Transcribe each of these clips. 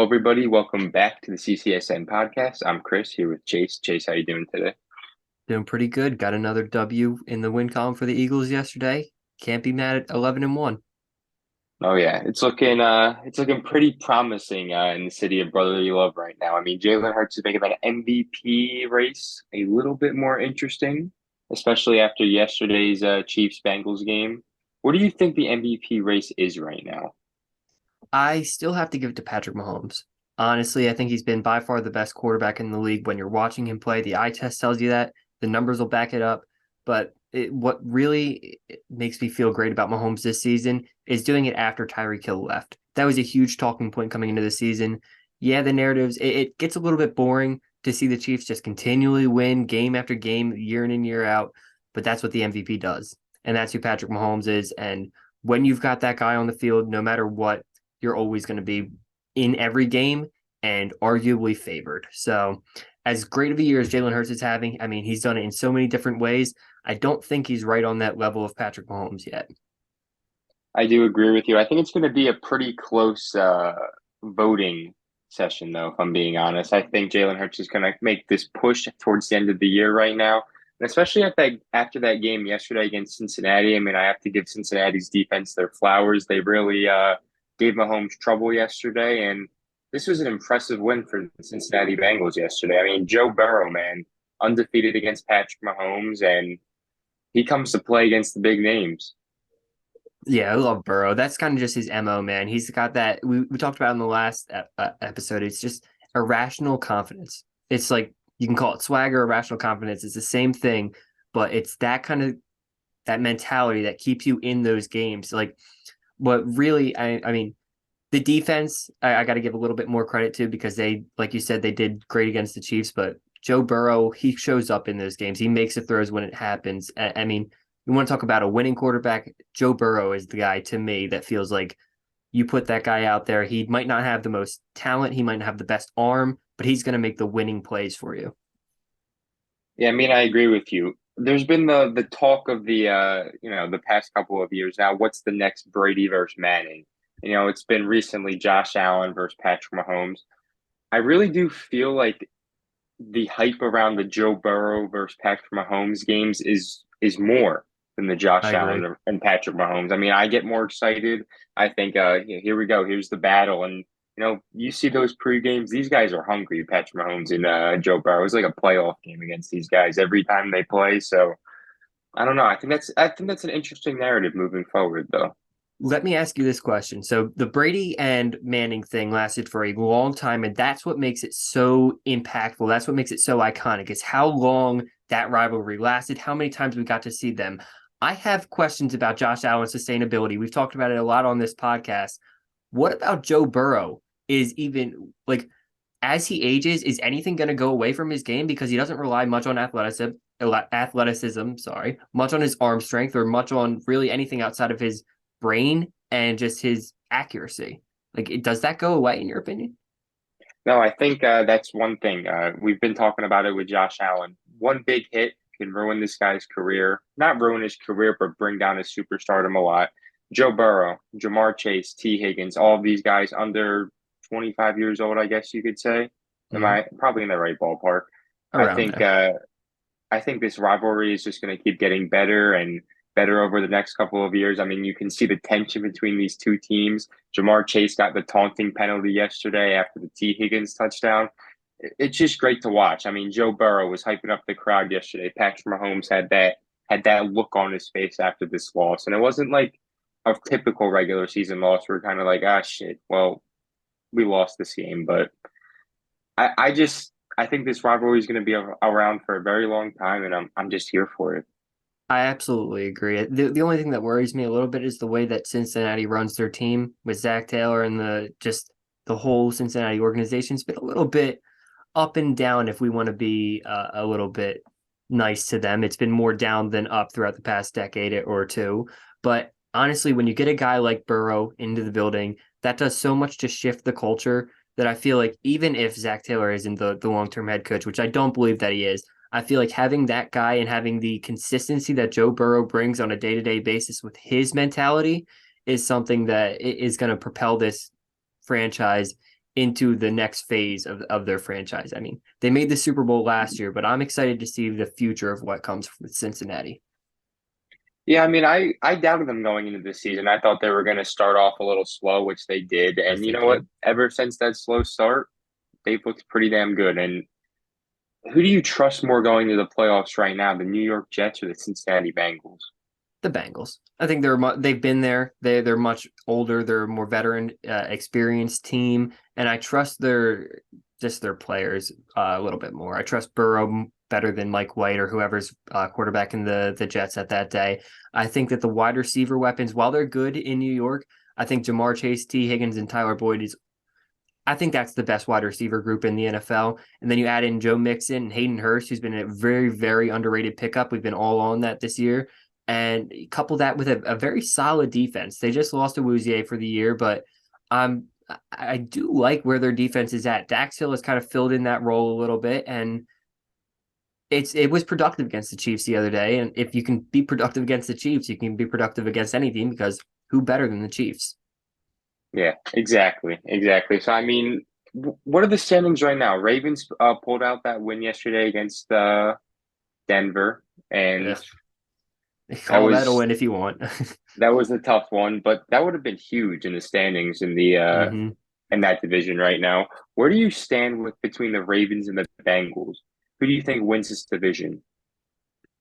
everybody. Welcome back to the CCSN podcast. I'm Chris here with Chase. Chase, how you doing today? Doing pretty good. Got another W in the win column for the Eagles yesterday. Can't be mad at 11-1. Oh yeah, it's looking pretty promising in the city of brotherly love right now. I mean, Jalen Hurts is making that MVP race a little bit more interesting, especially after yesterday's Chiefs Bengals game. What do you think the MVP race is right now? I still have to give it to Patrick Mahomes. Honestly, I think he's been by far the best quarterback in the league. When you're watching him play, the eye test tells you that. The numbers will back it up. But what really makes me feel great about Mahomes this season is doing it after Tyreek Hill left. That was a huge talking point coming into the season. Yeah, the narratives, it gets a little bit boring to see the Chiefs just continually win game after game, year in and year out. But that's what the MVP does. And that's who Patrick Mahomes is. And when you've got that guy on the field, no matter what, you're always going to be in every game and arguably favored. So, as great of a year as Jalen Hurts is having, I mean, he's done it in so many different ways. I don't think he's right on that level of Patrick Mahomes yet. I do agree with you. I think it's going to be a pretty close voting session, though, if I'm being honest. I think Jalen Hurts is going to make this push towards the end of the year right now. And especially after that game yesterday against Cincinnati. I mean, I have to give Cincinnati's defense their flowers. They really gave Mahomes trouble yesterday. And this was an impressive win for the Cincinnati Bengals yesterday. I mean, Joe Burrow, man, undefeated against Patrick Mahomes, and he comes to play against the big names. Yeah, I love Burrow. That's kind of just his MO, man. He's got that we talked about in the last episode. It's just irrational confidence. It's like you can call it swagger, irrational confidence. It's the same thing, but it's that kind of that mentality that keeps you in those games. Like what really, I mean, the defense, I got to give a little bit more credit to because they, like you said, they did great against the Chiefs. But Joe Burrow, he shows up in those games. He makes the throws when it happens. I mean, you want to talk about a winning quarterback? Joe Burrow is the guy to me that feels like you put that guy out there. He might not have the most talent, he might not have the best arm, but he's going to make the winning plays for you. Yeah, I mean, I agree with you. There's been the talk of the past couple of years now. What's the next Brady versus Manning? It's been recently Josh Allen versus Patrick Mahomes. I really do feel like the hype around the Joe Burrow versus Patrick Mahomes games is more than the I Josh agree. Allen and Patrick Mahomes. I mean, I get more excited. I think, here we go. Here's the battle, and you see those pre games. These guys are hungry. Patrick Mahomes and Joe Burrow. It's like a playoff game against these guys every time they play. So I don't know. I think that's an interesting narrative moving forward, though. Let me ask you this question. So the Brady and Manning thing lasted for a long time, and that's what makes it so impactful. That's what makes it so iconic, is how long that rivalry lasted, how many times we got to see them. I have questions about Josh Allen's sustainability. We've talked about it a lot on this podcast. What about Joe Burrow? Is even like as he ages, is anything going to go away from his game because he doesn't rely much on athleticism, sorry, much on his arm strength or much on really anything outside of his brain and just his accuracy. Like, does that go away in your opinion? No, I think that's one thing. We've been talking about it with Josh Allen. One big hit can ruin this guy's career. Not ruin his career, but bring down his superstardom a lot. Joe Burrow, Jamar Chase, T. Higgins, all of these guys under 25 years old, I guess you could say. Am Mm-hmm. I probably in the right ballpark? I Around think there. uh, I think this rivalry is just going to keep getting better and better over the next couple of years. I mean, you can see the tension between these two teams. Jamar Chase got the taunting penalty yesterday after the T. Higgins touchdown. It's just great to watch. I mean, Joe Burrow was hyping up the crowd yesterday. Patrick Mahomes had that look on his face after this loss, and it wasn't like a typical regular season loss. We're kind of like, ah, shit. Well, we lost this game, but I think this rivalry is going to be around for a very long time, and I'm just here for it. I absolutely agree. The only thing that worries me a little bit is the way that Cincinnati runs their team with Zach Taylor and the whole Cincinnati organization's been a little bit up and down if we want to be a little bit nice to them. It's been more down than up throughout the past decade or two. But honestly, when you get a guy like Burrow into the building, that does so much to shift the culture that I feel like even if Zach Taylor isn't the long term head coach, which I don't believe that he is, I feel like having that guy and having the consistency that Joe Burrow brings on a day to day basis with his mentality is something that is going to propel this franchise into the next phase of their franchise. I mean, they made the Super Bowl last year, but I'm excited to see the future of what comes with Cincinnati. Yeah, I mean, I doubted them going into this season. I thought they were going to start off a little slow, which they did. Yes, And you they know what? did. Ever since that slow start, they've looked pretty damn good. And who do you trust more going to the playoffs right now, the New York Jets or the Cincinnati Bengals? The Bengals. I think they've been there. They're much older. They're a more veteran, experienced team, and I trust their players a little bit more. I trust Burrow better than Mike White or whoever's quarterback in the Jets at that day. I think that the wide receiver weapons, while they're good in New York, I think Jamar Chase, T. Higgins, and Tyler Boyd is. I think that's the best wide receiver group in the NFL. And then you add in Joe Mixon and Hayden Hurst, who's been a very, very underrated pickup. We've been all on that this year. And couple that with a very solid defense. They just lost to Wouzier for the year, but um, I do like where their defense is at. Dax Hill has kind of filled in that role a little bit, and it was productive against the Chiefs the other day. And if you can be productive against the Chiefs, you can be productive against any team because who better than the Chiefs? Yeah, exactly, exactly. So I mean, what are the standings right now? Ravens pulled out that win yesterday against Denver, and Ugh, that call that a was win if you want. that was a tough one, but that would have been huge in the standings hmm in that division right now. Where do you stand with between the Ravens and the Bengals? Who do you think wins this division?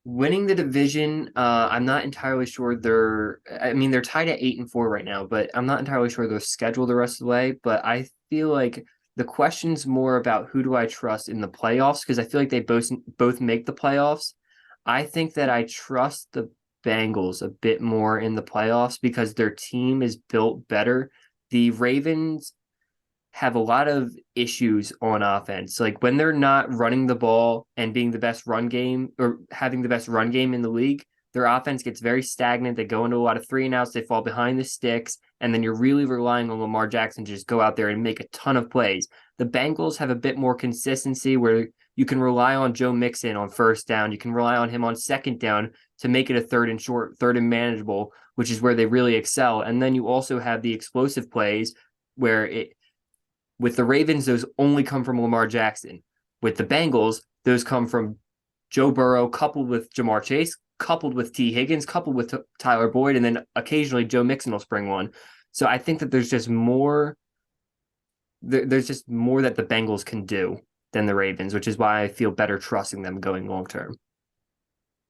Winning the division, I'm not entirely sure I mean, they're tied at 8-4 right now, but I'm not entirely sure their schedule the rest of the way. But I feel like the question's more about who do I trust in the playoffs because I feel like they both make the playoffs. I think that I trust the Bengals a bit more in the playoffs because their team is built better. The Ravens have a lot of issues on offense. Like when they're not running the ball and being the best run game or having the best run game in the league, their offense gets very stagnant. They go into a lot of three and outs, they fall behind the sticks, and then you're really relying on Lamar Jackson to just go out there and make a ton of plays. The Bengals have a bit more consistency where you can rely on Joe Mixon on first down. You can rely on him on second down to make it a third and short, third and manageable, which is where they really excel. And then you also have the explosive plays where it with the Ravens, those only come from Lamar Jackson. With the Bengals, those come from Joe Burrow, coupled with Jamar Chase, coupled with T. Higgins, coupled with Tyler Boyd, and then occasionally Joe Mixon will spring one. So I think that there's just more. There's just more that the Bengals can do than the Ravens, which is why I feel better trusting them going long term.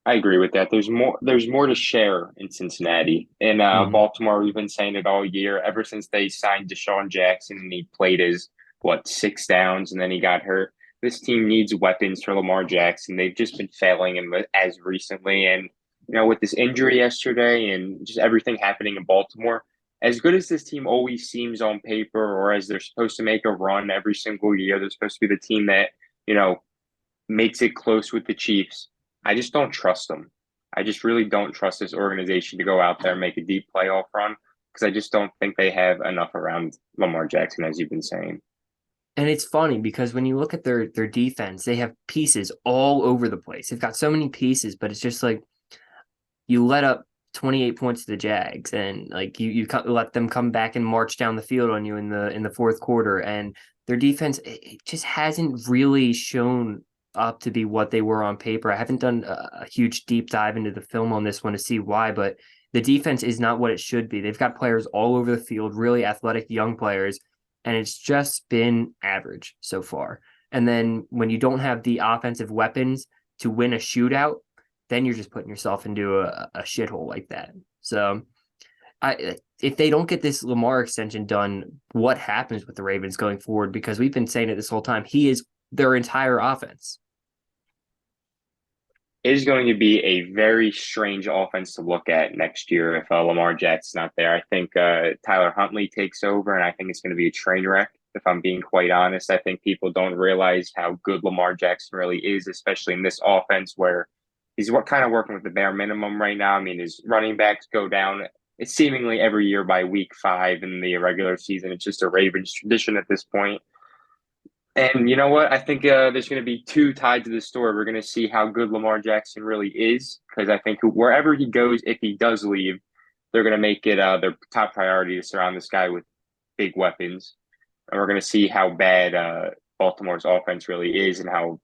I agree with that. There's more to share in Cincinnati. In Mm-hmm. Baltimore, we've been saying it all year, ever since they signed Deshaun Jackson and he played his what 6 downs and then he got hurt. This team needs weapons for Lamar Jackson. They've just been failing him as recently. And with this injury yesterday and just everything happening in Baltimore, as good as this team always seems on paper, or as they're supposed to make a run every single year, they're supposed to be the team that, you know, makes it close with the Chiefs. I just don't trust them. I just really don't trust this organization to go out there and make a deep playoff run because I just don't think they have enough around Lamar Jackson, as you've been saying. And it's funny because when you look at their defense, they have pieces all over the place. They've got so many pieces, but it's just like you let up 28 points to the Jags and like you let them come back and march down the field on you in the fourth quarter and their defense it just hasn't really shown up to be what they were on paper. I haven't done a huge deep dive into the film on this one to see why, but the defense is not what it should be. They've got players all over the field, really athletic young players, and it's just been average so far. And then when you don't have the offensive weapons to win a shootout, then you're just putting yourself into a shithole like that. So if they don't get this Lamar extension done, what happens with the Ravens going forward? Because we've been saying it this whole time. He is their entire offense. It is going to be a very strange offense to look at next year if Lamar Jackson's not there. I think Tyler Huntley takes over, and I think it's going to be a train wreck. If I'm being quite honest, I think people don't realize how good Lamar Jackson really is, especially in this offense where he's what kind of working with the bare minimum right now. I mean, his running backs go down. It's seemingly every year by week 5 in the regular season. It's just a Ravens tradition at this point. And you know what? I think there's going to be two tied to the story. We're going to see how good Lamar Jackson really is, because I think wherever he goes, if he does leave, they're going to make it their top priority to surround this guy with big weapons. and we're going to see how bad Baltimore's offense really is and how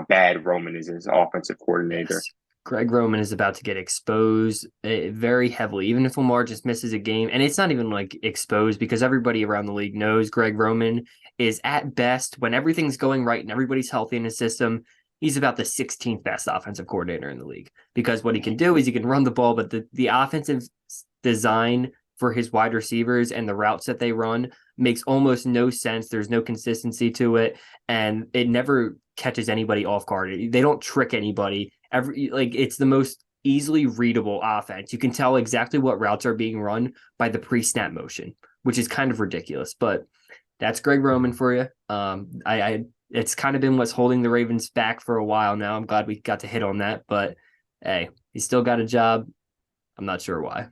bad Roman is as offensive coordinator. Yes. Greg Roman is about to get exposed very heavily, even if Lamar just misses a game. And it's not even like exposed because everybody around the league knows Greg Roman is at best, when everything's going right and everybody's healthy in his system, he's about the 16th best offensive coordinator in the league. Because what he can do is he can run the ball, but the offensive design for his wide receivers and the routes that they run makes almost no sense. There's no consistency to it, and it never catches anybody off guard. They don't trick anybody. It's the most easily readable offense. You can tell exactly what routes are being run by the pre-snap motion, which is kind of ridiculous. But that's Greg Roman for you. I it's kind of been what's holding the Ravens back for a while now. I'm glad we got to hit on that, but hey, he's still got a job. I'm not sure why.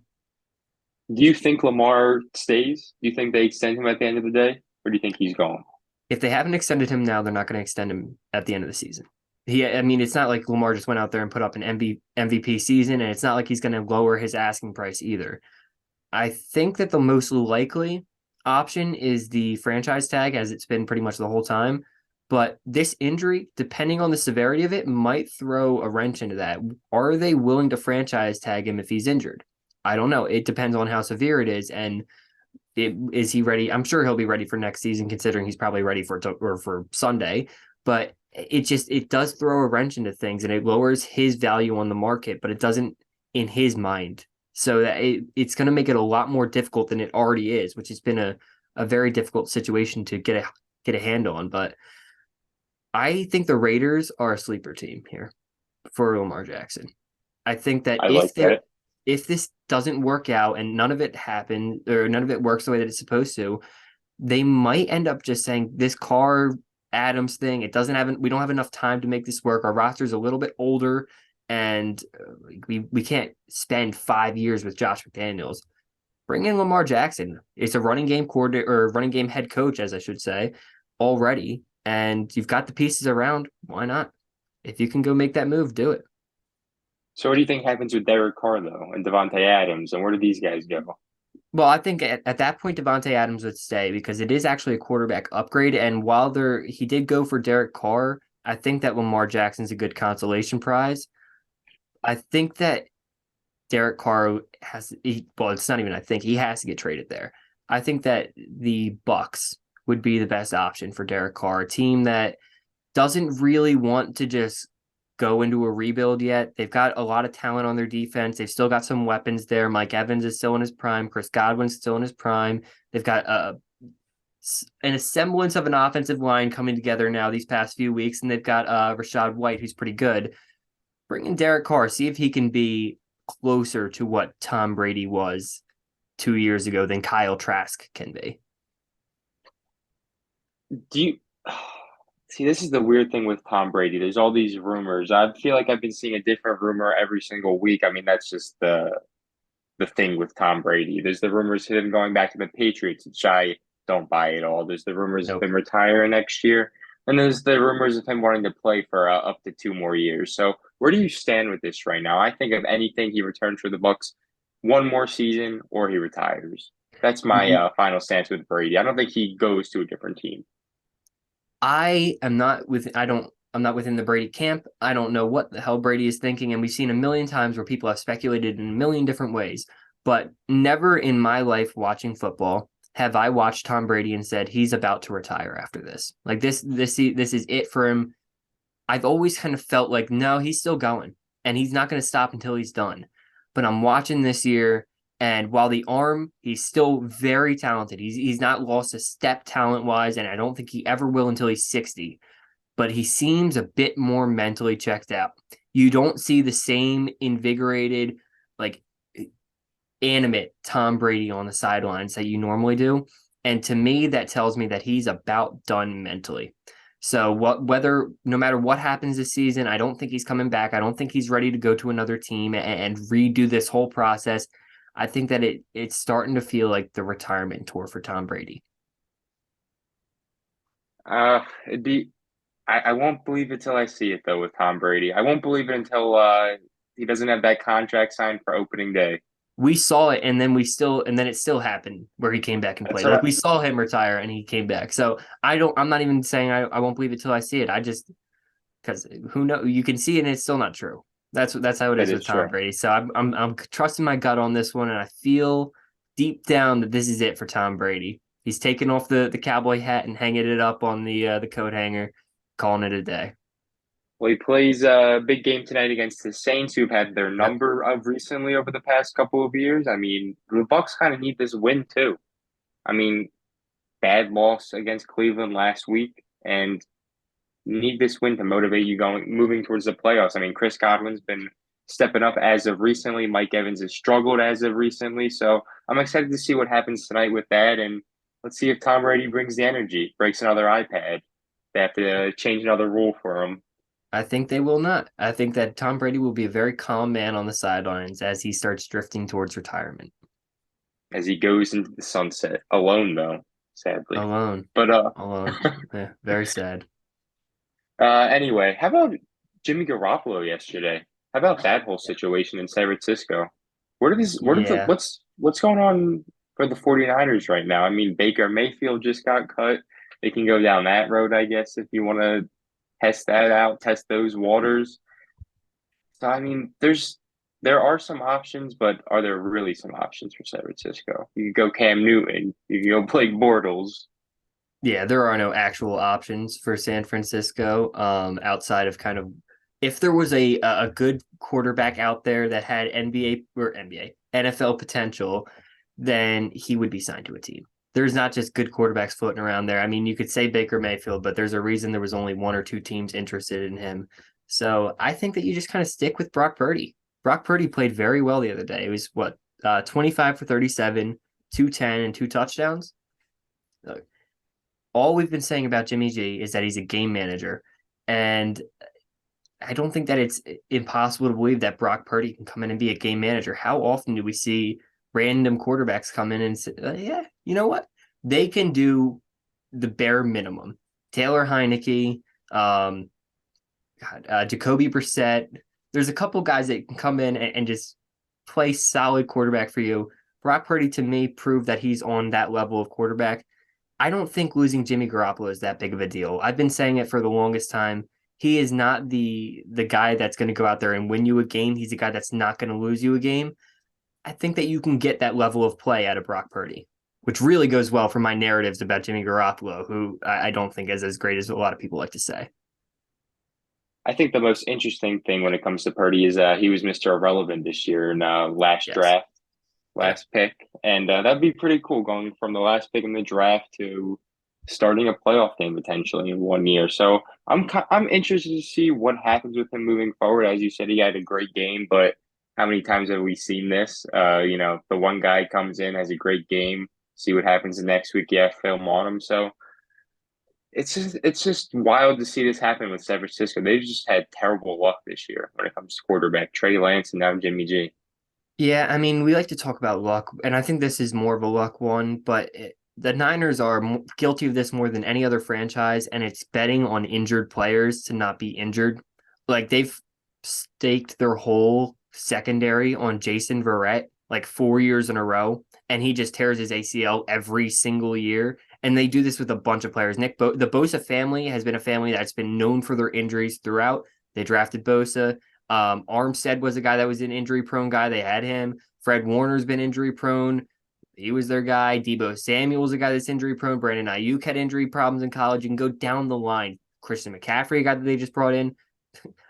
Do you think Lamar stays? Do you think they extend him at the end of the day, or do you think he's gone? If they haven't extended him now, they're not going to extend him at the end of the season. I mean, it's not like Lamar just went out there and put up an MVP season, and it's not like he's going to lower his asking price either. I think that the most likely option is the franchise tag, as it's been pretty much the whole time. But this injury, depending on the severity of it, might throw a wrench into that. Are they willing to franchise tag him if he's injured? I don't know. It depends on how severe it is, and is he ready? I'm sure he'll be ready for next season, considering he's probably ready for Sunday. But it does throw a wrench into things, and it lowers his value on the market, but it doesn't in his mind. So that it's going to make it a lot more difficult than it already is, which has been a very difficult situation to get a handle on. But I think the Raiders are a sleeper team here for Lamar Jackson. I think that I like that. if this doesn't work out and none of it happened or none of it works the way that it's supposed to, they might end up just saying this Carr Adams thing, it doesn't have we don't have enough time to make this work. Our roster's a little bit older, and we can't spend 5 years with Josh McDaniels. Bring in Lamar Jackson. It's a running game coordinator or running game head coach, as I should say, already, and you've got the pieces around. Why not? If you can go make that move, do it. So, what do you think happens with Derek Carr though, and Devontae Adams, and where do these guys go? Well, I think at that point Devontae Adams would stay because it is actually a quarterback upgrade. And while he did go for Derek Carr, I think that Lamar Jackson's a good consolation prize. I think that Derek Carr well, it's not even I think he has to get traded there. I think that the Bucks would be the best option for Derek Carr, a team that doesn't really want to just go into a rebuild yet. They've got a lot of talent on their defense. They've still got some weapons there. Mike Evans is still in his prime. Chris Godwin's still in his prime. They've got a semblance of an offensive line coming together now these past few weeks, and they've got Rashad White, who's pretty good. Bring in Derek Carr, see if he can be closer to what Tom Brady was 2 years ago than Kyle Trask can be. Do you see? This is the weird thing with Tom Brady. There's all these rumors. I feel like I've been seeing a different rumor every single week. I mean, that's just the thing with Tom Brady. There's the rumors of him going back to the Patriots, which I don't buy at all. There's the rumors of Nope. him retiring next year, and there's the rumors of him wanting to play for up to 2 more years. So where do you stand with this right now? I think if anything, he returns for the Bucks one more season or he retires. That's my final stance with Brady. I don't think he goes to a different team. I'm not within the Brady camp. I don't know what the hell Brady is thinking, and we've seen a million times where people have speculated in a million different ways. But never in my life watching football have I watched Tom Brady and said he's about to retire after this. Like this is it for him. I've always kind of felt like no, he's still going, and he's not going to stop until he's done. But I'm watching this year, and while the arm, he's still very talented. He's not lost a step talent wise, and I don't think he ever will until he's 60. But he seems a bit more mentally checked out. You don't see the same invigorated, like animate Tom Brady on the sidelines that you normally do. And to me, that tells me that he's about done mentally. So whether no matter what happens this season, I don't think he's coming back. I don't think he's ready to go to another team and redo this whole process. I think that it's starting to feel like the retirement tour for Tom Brady. It'd be I won't believe it till I see it though with Tom Brady. I won't believe it until he doesn't have that contract signed for opening day. we saw it, and then it still happened where he came back and That's played. Like what we saw him retire and he came back. So I'm not even saying I won't believe it till I see it. I just because who know you can see it and it's still not true. That's how it that is is with Tom true. Brady. So I'm trusting my gut on this one, and I feel deep down that this is it for Tom Brady. He's taking off the cowboy hat and hanging it up on the coat hanger, calling it a day. Well, he plays a big game tonight against the Saints, who've had their Yep. number of recently over the past couple of years. I mean, the Bucks kind of need this win too. I mean, bad loss against Cleveland last week, and need this win to motivate you going moving towards the playoffs. I mean, Chris Godwin's been stepping up as of recently. Mike Evans has struggled as of recently. So I'm excited to see what happens tonight with that. And let's see if Tom Brady brings the energy, breaks another iPad. They have to change another rule for him I think they will not. I think that Tom Brady will be a very calm man on the sidelines as he starts drifting towards retirement. as he goes into the sunset. Alone though, sadly. Alone. But Alone. Yeah, very sad. anyway, how about Jimmy Garoppolo yesterday? How about that whole situation in San Francisco? Yeah. What's going on for the 49ers right now? I mean, Baker Mayfield just got cut. They can go down that road, I guess, if you want to test that out, test those waters. So I mean, there are some options, but are there really some options for San Francisco? You could go Cam Newton, you could go Blake Bortles. Yeah, there are no actual options for San Francisco outside of kind of if there was a good quarterback out there that had NBA NFL potential, then he would be signed to a team. There's not just good quarterbacks floating around there. I mean, you could say Baker Mayfield, but there's a reason there was only one or two teams interested in him. So I think that you just kind of stick with Brock Purdy. Brock Purdy played very well the other day. It was 25 for 37, 210, and two touchdowns. Uh, all we've been saying about Jimmy G is that he's a game manager. And I don't think that it's impossible to believe that Brock Purdy can come in and be a game manager. How often do we see random quarterbacks come in and say, yeah, you know what? They can do the bare minimum. Taylor Heineke, um, Jacoby Brissett. There's a couple guys that can come in and just play solid quarterback for you. Brock Purdy, to me, proved that he's on that level of quarterback. I don't think losing Jimmy Garoppolo is that big of a deal. I've been saying it for the longest time. He is not the guy that's going to go out there and win you a game. He's a guy that's not going to lose you a game. I think that you can get that level of play out of Brock Purdy, which really goes well for my narratives about Jimmy Garoppolo, who I don't think is as great as a lot of people like to say. I think the most interesting thing when it comes to Purdy is he was Mr. Irrelevant this year in last Yes. draft, Yep. last pick, and that'd be pretty cool going from the last pick in the draft to starting a playoff game potentially in 1 year. So I'm interested to see what happens with him moving forward. As you said, he had a great game, but how many times have we seen this? The one guy comes in, has a great game, see what happens the next week. Yeah, film on him. So it's just wild to see this happen with San Francisco. They've just had terrible luck this year when it comes to quarterback. Trey Lance and now Jimmy G. Yeah, I mean, we like to talk about luck, and I think this is more of a luck one, but the Niners are guilty of this more than any other franchise, and it's betting on injured players to not be injured. Like they've staked their whole secondary on Jason Verrett like 4 years in a row, and he just tears his ACL every single year. And they do this with a bunch of players. The Bosa family has been a family that's been known for their injuries throughout. They drafted Bosa. Armstead was a guy that was an injury prone guy. They had him. Fred Warner's been injury prone. He was their guy. Debo Samuel's a guy that's injury prone. Brandon Ayuk had injury problems in college. You can go down the line. Christian McCaffrey, a guy that they just brought in.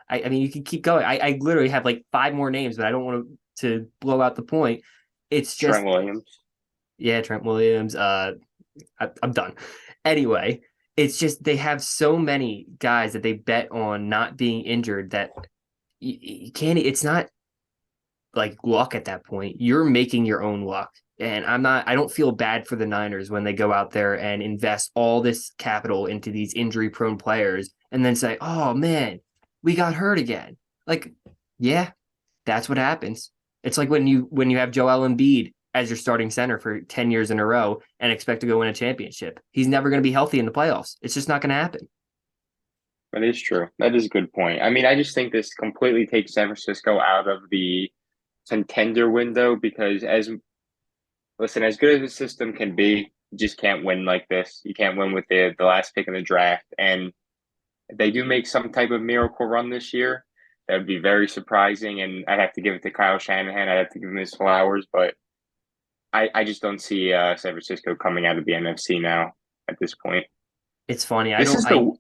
I mean, you can keep going. I literally have like five more names, but I don't want to blow out the point. It's Trent just, Williams. yeah, Trent Williams. I'm done. Anyway, it's just they have so many guys that they bet on not being injured that you can't. It's not like luck at that point. You're making your own luck. And I don't feel bad for the Niners when they go out there and invest all this capital into these injury prone players and then say, oh man, we got hurt again. Like, yeah, that's what happens. It's like when you have Joel Embiid as your starting center for 10 years in a row and expect to go win a championship. He's never going to be healthy in the playoffs. It's just not going to happen. That is true. That is a good point. I mean, I just think this completely takes San Francisco out of the contender window because as good as the system can be, you just can't win like this. You can't win with the last pick in the draft. And if they do make some type of miracle run this year, that would be very surprising. And I'd have to give it to Kyle Shanahan. I'd have to give him his flowers, but I just don't see San Francisco coming out of the NFC now at this point. It's funny. I This don't. is I the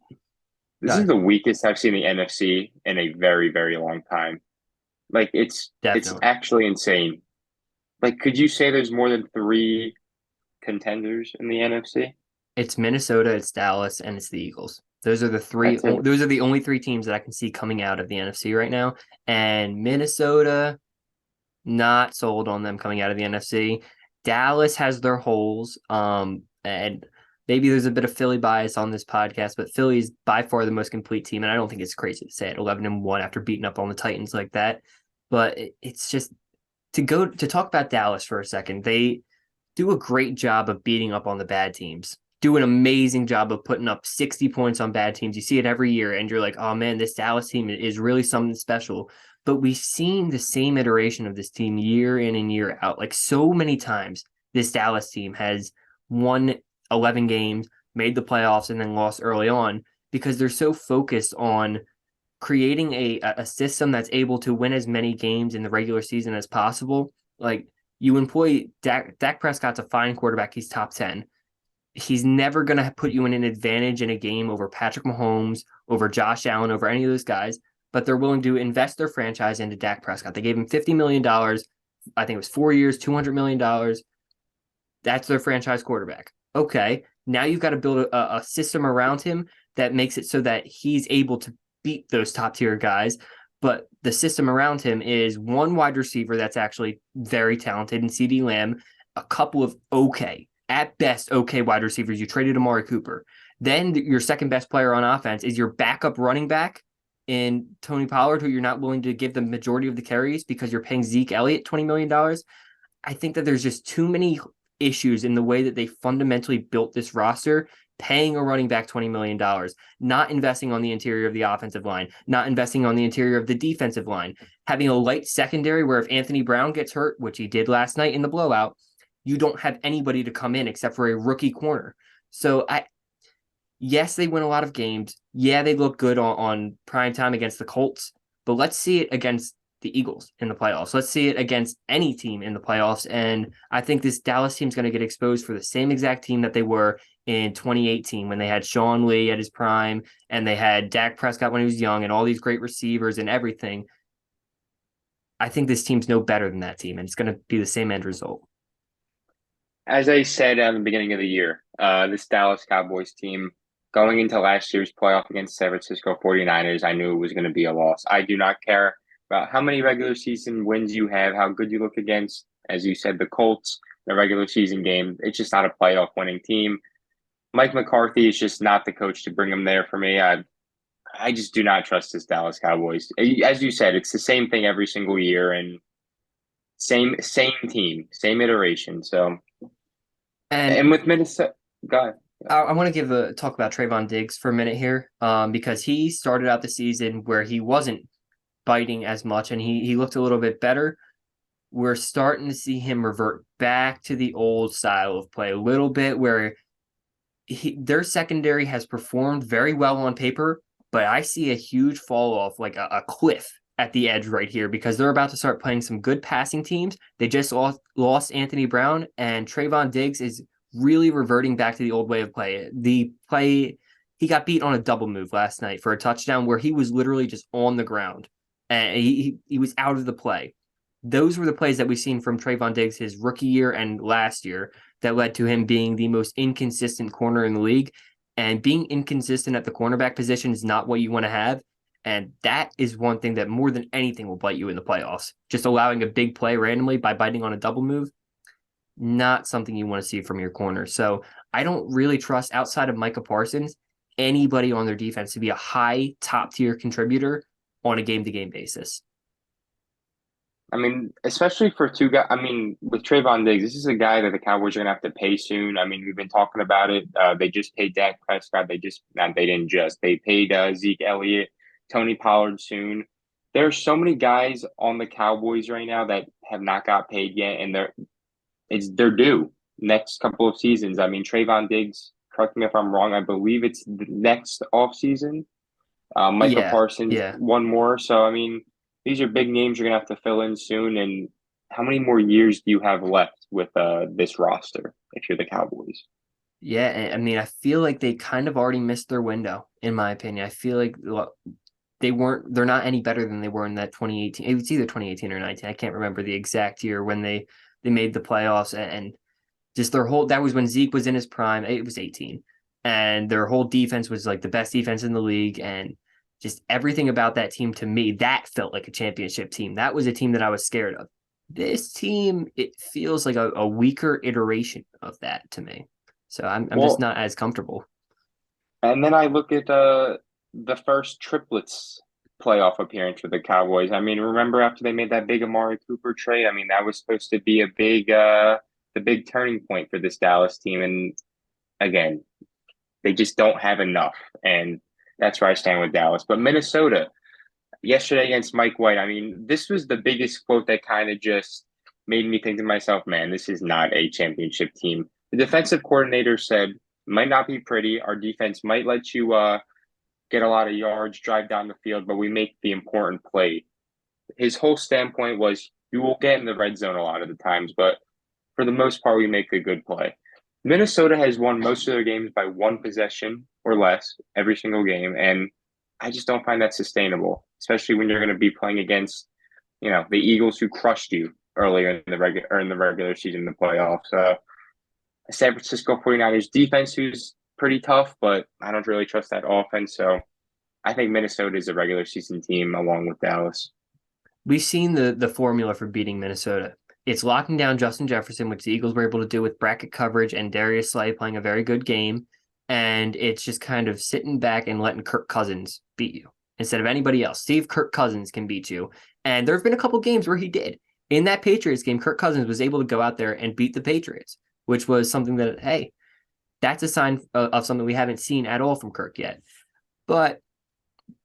this is God, the weakest I've seen the NFC in a very, very long time. Like it's definitely. actually insane. Like, could you say there's more than three contenders in the NFC? It's Minnesota, it's Dallas, and it's the Eagles. Those are the three. That's it. Those are the only three teams that I can see coming out of the NFC right now. And Minnesota, not sold on them coming out of the NFC. Dallas has their holes. And maybe there's a bit of Philly bias on this podcast, but Philly is by far the most complete team, and I don't think it's crazy to say it. 11-1 after beating up on the Titans like that, but it's just to talk about Dallas for a second. They do a great job of beating up on the bad teams. Do an amazing job of putting up 60 points on bad teams. You see it every year, and you're like, oh man, this Dallas team is really something special. But we've seen the same iteration of this team year in and year out. Like so many times, this Dallas team has won 11 games, made the playoffs, and then lost early on because they're so focused on creating a system that's able to win as many games in the regular season as possible. Like you employ Dak Prescott's a fine quarterback. He's top 10. He's never going to put you in an advantage in a game over Patrick Mahomes, over Josh Allen, over any of those guys, but they're willing to invest their franchise into Dak Prescott. They gave him $50 million. I think it was 4 years, $200 million. That's their franchise quarterback. Okay. Now you've got to build a system around him that makes it so that he's able to beat those top tier guys. But the system around him is one wide receiver that's actually very talented in CD Lamb, a couple of at best, okay wide receivers. You traded Amari Cooper. Then your second best player on offense is your backup running back in Tony Pollard, who you're not willing to give the majority of the carries because you're paying Zeke Elliott $20 million. I think that there's just too many issues in the way that they fundamentally built this roster, paying a running back $20 million, not investing on the interior of the offensive line, not investing on the interior of the defensive line, having a light secondary where if Anthony Brown gets hurt, which he did last night in the blowout, you don't have anybody to come in except for a rookie corner. So yes, they win a lot of games. Yeah, they look good on prime time against the Colts, but let's see it against the Eagles in the playoffs. Let's see it against any team in the playoffs. And I think this Dallas team's going to get exposed for the same exact team that they were in 2018 when they had Sean Lee at his prime and they had Dak Prescott when he was young and all these great receivers and everything. I think this team's no better than that team, and it's going to be the same end result. As I said at the beginning of the year, this Dallas Cowboys team going into last year's playoff against San Francisco 49ers, I knew it was going to be a loss. I do not care about how many regular season wins you have, how good you look against, as you said, the Colts, the regular season game. It's just not a playoff winning team. Mike McCarthy is just not the coach to bring them there for me. I just do not trust this Dallas Cowboys. As you said, it's the same thing every single year and same team, same iteration. So And and with Minnesota, God, I want to talk about Trayvon Diggs for a minute here, because he started out the season where he wasn't biting as much and he looked a little bit better. We're starting to see him revert back to the old style of play a little bit where their secondary has performed very well on paper, but I see a huge fall off, like a cliff at the edge right here because they're about to start playing some good passing teams. They just lost Anthony Brown, and Trayvon Diggs is really reverting back to the old way of play. The play he got beat on a double move last night for a touchdown where he was literally just on the ground and he was out of the play. Those were the plays that we've seen from Trayvon Diggs his rookie year and last year that led to him being the most inconsistent corner in the league. And being inconsistent at the cornerback position is not what you want to have. And that is one thing that more than anything will bite you in the playoffs. Just allowing a big play randomly by biting on a double move, not something you want to see from your corner. So I don't really trust, outside of Micah Parsons, anybody on their defense to be a high top tier contributor on a game to game basis. I mean, especially for two guys. I mean, with Trayvon Diggs, this is a guy that the Cowboys are going to have to pay soon. I mean, we've been talking about it. They just paid Dak Prescott. They didn't just. They paid Zeke Elliott, Tony Pollard soon. there are so many guys on the Cowboys right now that have not got paid yet, and they're due next couple of seasons. I mean, Trayvon Diggs, correct me if I'm wrong, I believe it's the next off season. Michael Yeah, Parsons, yeah. one more. So, I mean, these are big names you're going to have to fill in soon. And how many more years do you have left with this roster if you're the Cowboys? Yeah, I mean, I feel like they kind of already missed their window, in my opinion. I feel like they're not any better than they were in that 2018. It was either 2018 or 19. I can't remember the exact year when they made the playoffs and just their whole that was when Zeke was in his prime. It was 18. And their whole defense was like the best defense in the league. And just everything about that team to me, that felt like a championship team. That was a team that I was scared of. This team, it feels like a weaker iteration of that to me. So I'm just Well, not as comfortable. and then I look at the first triplets playoff appearance for the Cowboys. I mean, remember after they made that big Amari Cooper trade? I mean, that was supposed to be a big the big turning point for this Dallas team. And again, they just don't have enough. And that's where I stand with Dallas. But Minnesota, yesterday against Mike White, I mean, this was the biggest quote that kind of just made me think to myself, man, this is not a championship team. The defensive coordinator said, might not be pretty. Our defense might let you get a lot of yards, drive down the field, but we make the important play. His whole standpoint was you will get in the red zone a lot of the times, but for the most part, we make a good play. Minnesota has won most of their games by one possession or less every single game, and I just don't find that sustainable, especially when you're going to be playing against, the Eagles who crushed you earlier in the regular season, in the playoffs. San Francisco 49ers defense, who's pretty tough, but I don't really trust that offense. So I think Minnesota is a regular season team along with Dallas. We've seen the formula for beating Minnesota. It's locking down Justin Jefferson, which the Eagles were able to do with bracket coverage and Darius Slay playing a very good game. And it's just kind of sitting back and letting Kirk Cousins beat you instead of anybody else. Steve Kirk Cousins can beat you. And there have been a couple games where he did. In that Patriots game, Kirk Cousins was able to go out there and beat the Patriots, which was something that, hey, that's a sign of something we haven't seen at all from Kirk yet. But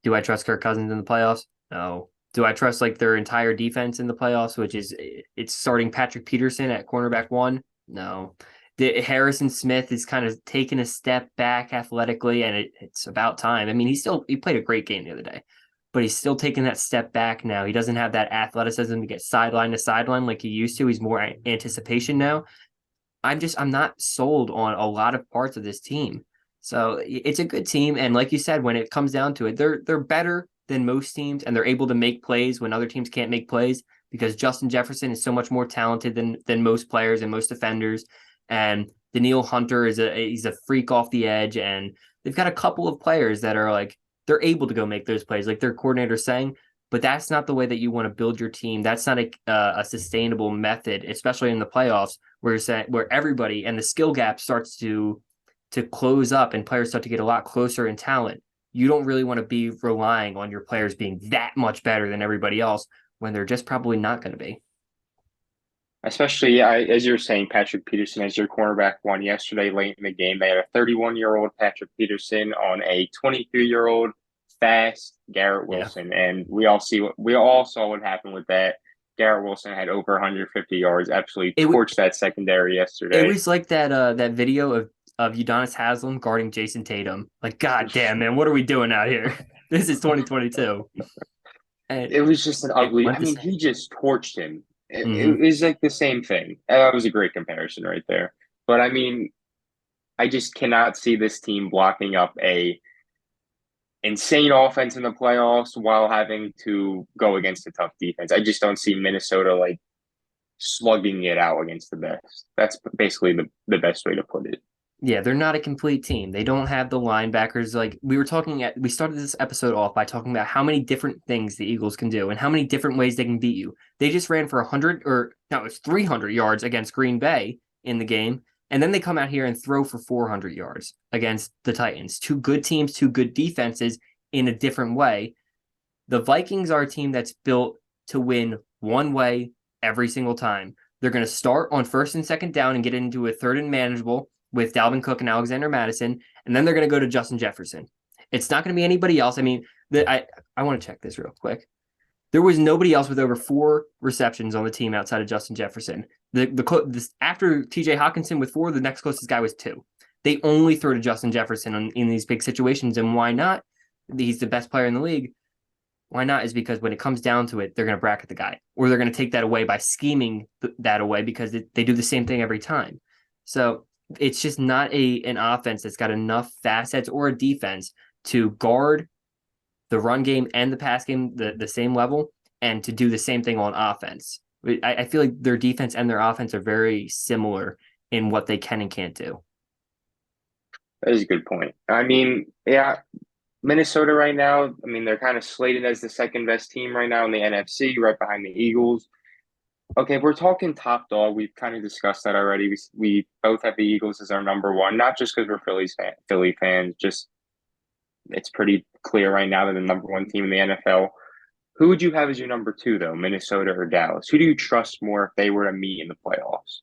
do I trust Kirk Cousins in the playoffs? No. Do I trust like their entire defense in the playoffs, which is it's starting Patrick Peterson at cornerback one? No. Harrison Smith is kind of taking a step back athletically, and it's about time. I mean, he played a great game the other day, but he's still taking that step back now. He doesn't have that athleticism to get sideline to sideline like he used to. He's more anticipation now. I'm not sold on a lot of parts of this team. So it's a good team, and like you said, when it comes down to it, they're better than most teams, and they're able to make plays when other teams can't make plays because Justin Jefferson is so much more talented than most players and most defenders, and Daniil Hunter he's a freak off the edge, and they've got a couple of players that are like they're able to go make those plays, like their coordinator saying. But that's not the way that you want to build your team. That's not a sustainable method, especially in the playoffs, where everybody and the skill gap starts to close up and players start to get a lot closer in talent. You don't really want to be relying on your players being that much better than everybody else when they're just probably not going to be. Especially, yeah, as you were saying, Patrick Peterson as your cornerback one yesterday late in the game. They had a 31-year-old Patrick Peterson on a 23-year-old fast Garrett Yeah. Wilson, and we all saw what happened with that. Garrett Wilson had over 150 yards, absolutely It torched that secondary it yesterday. was like that video of Udonis Haslam guarding Jason Tatum. Like, God damn, man, what are we doing out here? This is 2022. And It was just an it ugly. went I the mean, same. he just torched him. It Mm-hmm. was like the same thing. That was a great comparison right there. But I mean, I just cannot see this team blocking up a insane offense in the playoffs while having to go against a tough defense. I just don't see Minnesota like slugging it out against the best. That's basically the best way to put it. Yeah, they're not a complete team. They don't have the linebackers. Like we started this episode off by talking about how many different things the Eagles can do and how many different ways they can beat you. They just ran for 100 or no, it's 300 yards against Green Bay in the game. And then they come out here and throw for 400 yards against the Titans. Two good teams, two good defenses in a different way. The Vikings are a team that's built to win one way every single time. They're going to start on first and second down and get into a third and manageable with Dalvin Cook and Alexander Madison, and then they're going to go to Justin Jefferson. It's not going to be anybody else. I mean, I want to check this real quick. There was nobody else with over 4 receptions on the team outside of Justin Jefferson. After TJ Hawkinson with 4, the next closest guy was 2. They only throw to Justin Jefferson in these big situations, and why not? He's the best player in the league. Why not? Is because when it comes down to it, they're going to bracket the guy, or they're going to take that away by scheming that away because they do the same thing every time. So it's just not an offense that's got enough facets or a defense to guard the run game and the pass game the same level and to do the same thing on offense. I feel like their defense and their offense are very similar in what they can and can't do. That is a good point. I mean, yeah, Minnesota right now, I mean, they're kind of slated as the second best team right now in the NFC, right behind the Eagles. Okay, if we're talking top dog, we've kind of discussed that already. We both have the Eagles as our number one, not just because we're Philly fans, just it's pretty clear right now they're the number one team in the NFL. Who would you have as your number two, though, Minnesota or Dallas? Who do you trust more if they were to meet in the playoffs?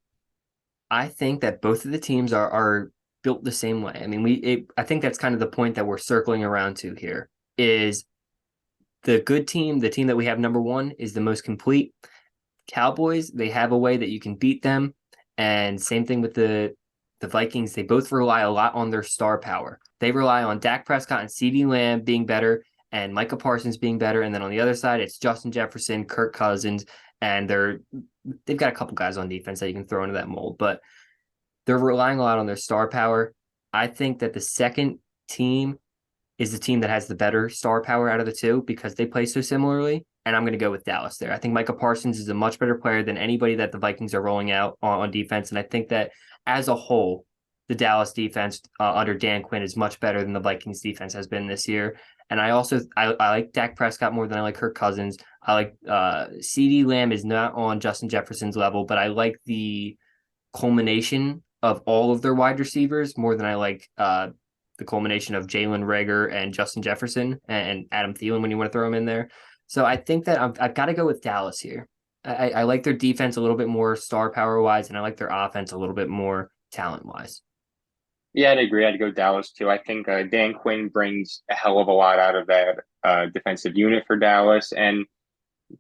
I think that both of the teams are built the same way. I mean, I think that's kind of the point that we're circling around to here is the good team, the team that we have number one is the most complete. Cowboys, they have a way that you can beat them. And same thing with the Vikings. They both rely a lot on their star power. They rely on Dak Prescott and CeeDee Lamb being better and Micah Parsons being better. And then on the other side, it's Justin Jefferson, Kirk Cousins, and they've got a couple guys on defense that you can throw into that mold, but they're relying a lot on their star power. I think that the second team is the team that has the better star power out of the two because they play so similarly. And I'm going to go with Dallas there. I think Micah Parsons is a much better player than anybody that the Vikings are rolling out on defense. And I think that as a whole, the Dallas defense under Dan Quinn is much better than the Vikings defense has been this year. And I like Dak Prescott more than I like Kirk Cousins. I like CeeDee Lamb is not on Justin Jefferson's level, but I like the culmination of all of their wide receivers more than I like the culmination of Jalen Reagor and Justin Jefferson and Adam Thielen when you want to throw them in there. So I think that I've got to go with Dallas here. I like their defense a little bit more star power wise, and I like their offense a little bit more talent wise. Yeah, I'd agree. I'd go Dallas too. I think Dan Quinn brings a hell of a lot out of that defensive unit for Dallas, and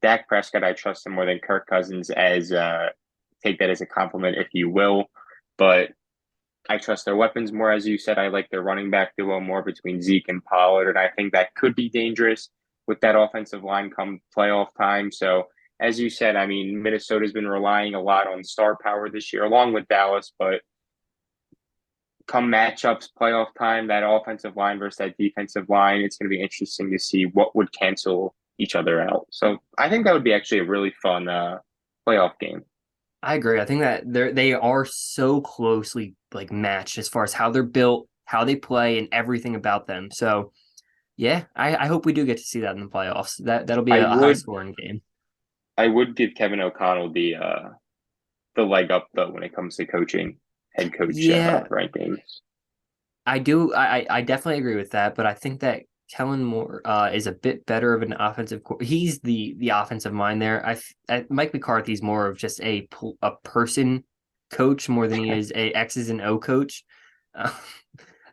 Dak Prescott. I trust him more than Kirk Cousins. As take that as a compliment, if you will, but I trust their weapons more. As you said, I like their running back duo more between Zeke and Pollard, and I think that could be dangerous with that offensive line come playoff time. So, as you said, I mean, Minnesota's been relying a lot on star power this year, along with Dallas, but come matchups, playoff time, that offensive line versus that defensive line, it's going to be interesting to see what would cancel each other out. So, I think that would be actually a really fun playoff game. I agree. I think that they are so closely like matched as far as how they're built, how they play, and everything about them. So yeah, I hope we do get to see that in the playoffs. That'll be I a high would scoring game. I would give Kevin O'Connell the leg up though when it comes to coaching head coach Yeah, rankings. I do. I definitely agree with that, but I think that Kellen Moore is a bit better of an offensive. He's the offensive mind there. Mike McCarthy's more of just a person coach more than he is a X's and O coach. Uh,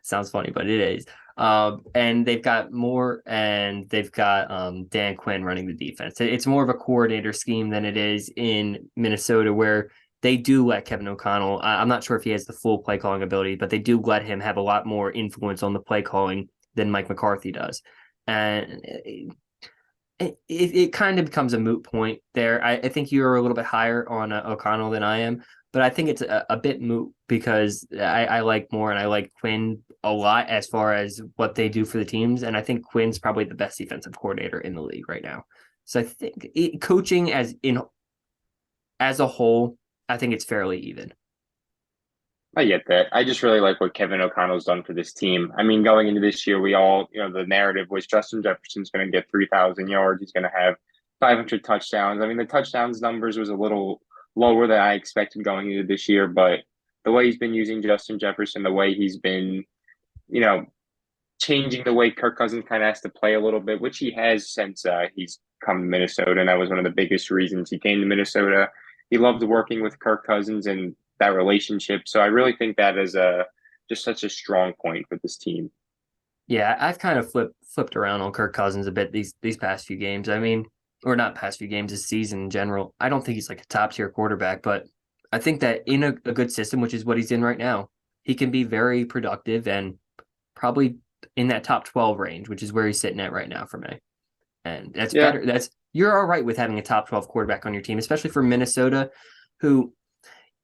sounds funny, but it is. And they've got Moore and they've got Dan Quinn running the defense. It's more of a coordinator scheme than it is in Minnesota, where they do let Kevin O'Connell. I'm not sure if he has the full play calling ability, but they do let him have a lot more influence on the play calling than Mike McCarthy does. And it kind of becomes a moot point there. I think you're a little bit higher on O'Connell than I am, but I think it's a bit moot because I like Moore and I like Quinn a lot as far as what they do for the teams. And I think Quinn's probably the best defensive coordinator in the league right now. So I think coaching as a whole, I think it's fairly even. I get that. I just really like what Kevin O'Connell's done for this team. I mean, going into this year, we all, the narrative was Justin Jefferson's going to get 3,000 yards. He's going to have 500 touchdowns. I mean, the touchdowns numbers was a little lower than I expected going into this year, but the way he's been using Justin Jefferson, the way he's been, you know, changing the way Kirk Cousins kind of has to play a little bit, which he has since he's come to Minnesota, and that was one of the biggest reasons he came to Minnesota. He loved working with Kirk Cousins and that relationship. So I really think that is just such a strong point for this team. Yeah, I've kind of flipped around on Kirk Cousins a bit these past few games. I mean, or not past few games, this season in general. I don't think he's like a top tier quarterback, but I think that in a good system, which is what he's in right now, he can be very productive and probably in that top 12 range, which is where he's sitting at right now for me. And that's Yeah, better. You're all right with having a top 12 quarterback on your team, especially for Minnesota, who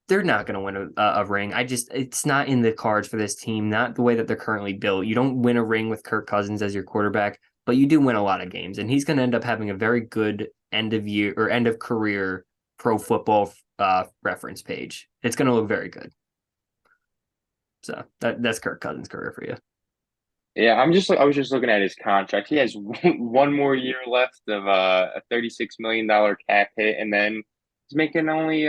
they're not going to win a ring. It's not in the cards for this team, not the way that they're currently built. You don't win a ring with Kirk Cousins as your quarterback, but you do win a lot of games. And he's going to end up having a very good end of year or end of career pro football reference page. It's going to look very good. So that's Kirk Cousins' career for you. yeah. I was just looking at his contract. He has one more year left of a $36 million cap hit, and then he's making only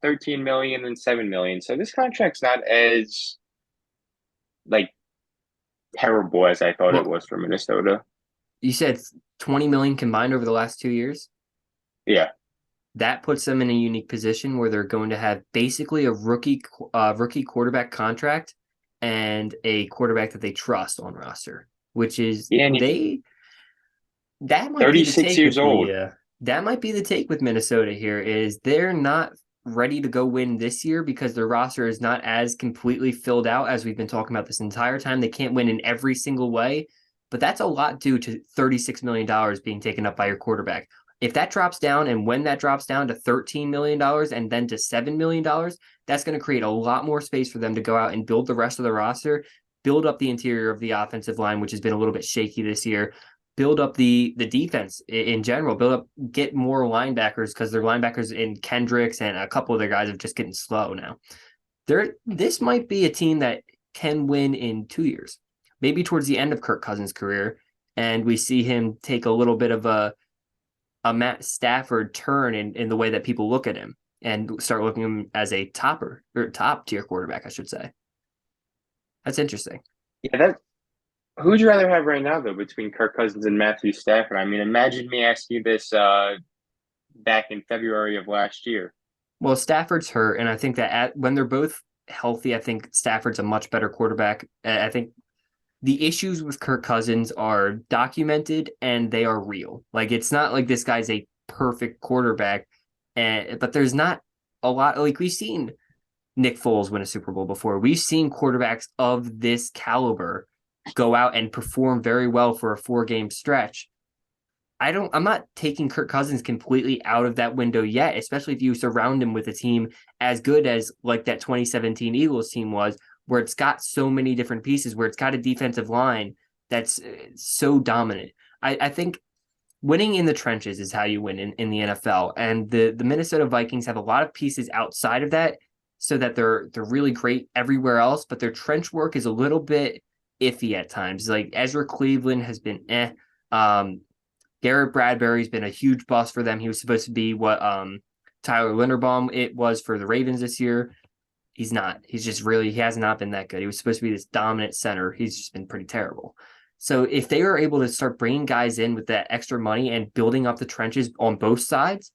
13 million and 7 million. So this contract's not as like terrible as I thought it Well, was for Minnesota. you said 20 million combined over the last 2 years. Yeah. That puts them in a unique position where they're going to have basically a rookie quarterback contract and a quarterback that they trust on roster, which is Yeah, and he's they that might be the 36 take years with old. that might be the take with Minnesota here is they're not ready to go win this year because their roster is not as completely filled out as we've been talking about this entire time. They can't win in every single way, but that's a lot due to $36 million being taken up by your quarterback. If that drops down and when that drops down to $13 million and then to $7 million, that's going to create a lot more space for them to go out and build the rest of the roster, build up the interior of the offensive line, which has been a little bit shaky this year, build up the defense in general, get more linebackers because their linebackers in Kendricks and a couple of their guys are just getting slow now. This might be a team that can win in 2 years, maybe towards the end of Kirk Cousins' career, and we see him take a little bit of a Matt Stafford turn in the way that people look at him and start looking at him as a top tier quarterback, I should say. That's interesting. Yeah, that who would you rather have right now though between Kirk Cousins and Matthew Stafford? I mean, imagine me asking you this back in February of last year. Well, Stafford's hurt, and I think that when they're both healthy, I think Stafford's a much better quarterback. I think the issues with Kirk Cousins are documented and they are real. Like it's not like this guy's a perfect quarterback, but there's not a lot. Like we've seen Nick Foles win a Super Bowl before. We've seen quarterbacks of this caliber go out and perform very well for a 4 game stretch. I'm not taking Kirk Cousins completely out of that window yet, especially if you surround him with a team as good as like that 2017 Eagles team was, where it's got so many different pieces, where it's got a defensive line that's so dominant. I think winning in the trenches is how you win in the NFL. And the Minnesota Vikings have a lot of pieces outside of that so that they're really great everywhere else, but their trench work is a little bit iffy at times. Like Ezra Cleveland has been Garrett Bradbury's been a huge bust for them. He was supposed to be what Tyler Linderbaum it was for the Ravens this year. He's not. He has not been that good. He was supposed to be this dominant center. He's just been pretty terrible. So if they are able to start bringing guys in with that extra money and building up the trenches on both sides,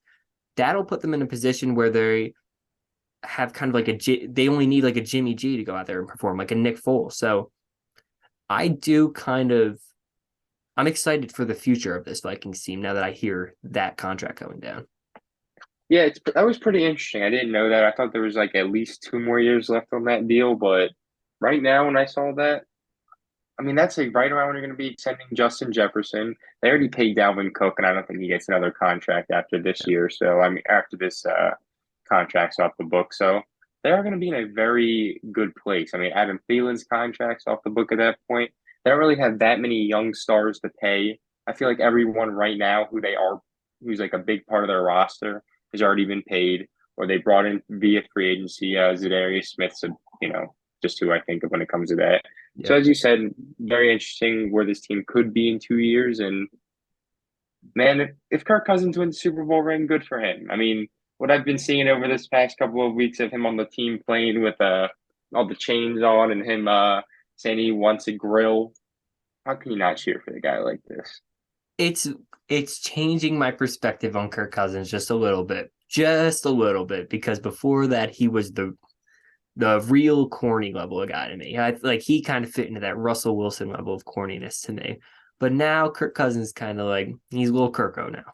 that'll put them in a position where they have kind of like they only need like a Jimmy G to go out there and perform, like a Nick Foles. So I do kind of I'm excited for the future of this Vikings team now that I hear that contract going down. Yeah, that was pretty interesting. I didn't know that. I thought there was like at least 2 more years left on that deal, but right now when I saw that, I mean that's like right around when you're going to be extending Justin Jefferson. They already paid Dalvin Cook, and I don't think he gets another contract after this year. So I mean after this contract's off the book, so they are going to be in a very good place. I mean Adam Thielen's contract's off the book at that point. They don't really have that many young stars to pay. I feel like everyone right now who's like a big part of their roster has already been paid, or they brought in via free agency. Zadarius Smith's, just who I think of when it comes to that. So Yep. as you said, very interesting where this team could be in 2 years. And man, if Kirk Cousins wins the Super Bowl ring, good for him. I mean, what I've been seeing over this past couple of weeks of him on the team playing with all the chains on and him saying he wants a grill, how can you not cheer for the guy like this? It's it's changing my perspective on Kirk Cousins just a little bit. Just a little bit, because before that he was the real corny level of guy to me. Like he kind of fit into that Russell Wilson level of corniness to me. But now Kirk Cousins kind of like he's a little Kirko now.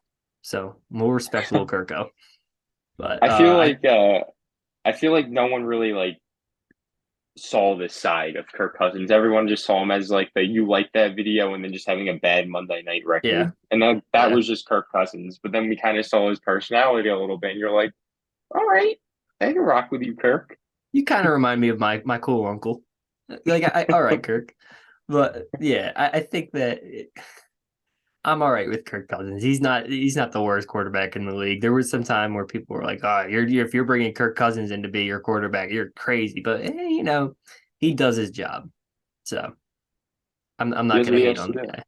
So more respect to little Kirko. But I feel I like I feel like no one really like saw this side of Kirk Cousins. Everyone just saw him as like the you like that video and then just having a bad Monday night yeah, record. And that yeah. was just Kirk Cousins. But then we kind of saw his personality a little bit and you're like, all right, I can rock with you, Kirk. You kind of remind me of my cool uncle. Like I all right, Kirk. But yeah, I think that I'm all right with Kirk Cousins. He's not the worst quarterback in the league. There was some time where people were like, "Oh, if you're bringing Kirk Cousins in to be your quarterback, you're crazy." But he does his job, so I'm He not does gonna what he hate has on to the do. guy.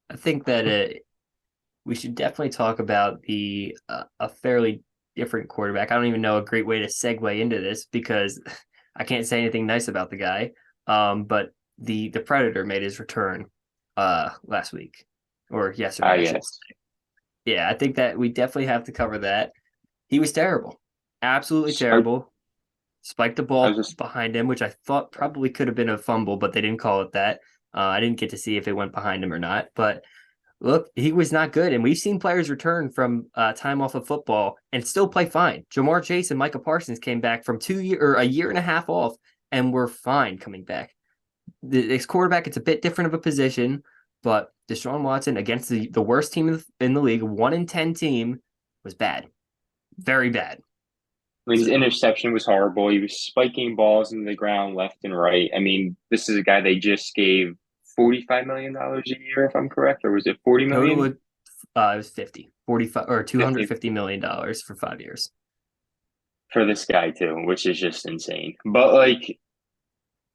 I think that we should definitely talk about the a fairly different quarterback. I don't even know a great way to segue into this because I can't say anything nice about the guy. But the Predator made his return last week or Ah, yesterday, I should yes. say. Yeah, I think that we definitely have to cover that. He was terrible, absolutely Spike, terrible. Spiked the I was ball just, behind him, which I thought probably could have been a fumble, but they didn't call it that. I didn't get to see if it went behind him or not. But look, he was not good. And we've seen players return from time off of football and still play fine. Jamar Chase and Micah Parsons came back from 2 year or a year and a half off and were fine coming back. This quarterback, it's a bit different of a position, but Deshaun Watson against the worst team in the league, 1-10 team, was bad. Very bad. I mean, his So interception was horrible. He was spiking balls into the ground left and right. I mean, this is a guy they just gave $45 million a year, if I'm correct, or was it 40 total million? it was 50, 45 or 50 $250 million for 5 years. for this guy too, which is just insane. But like,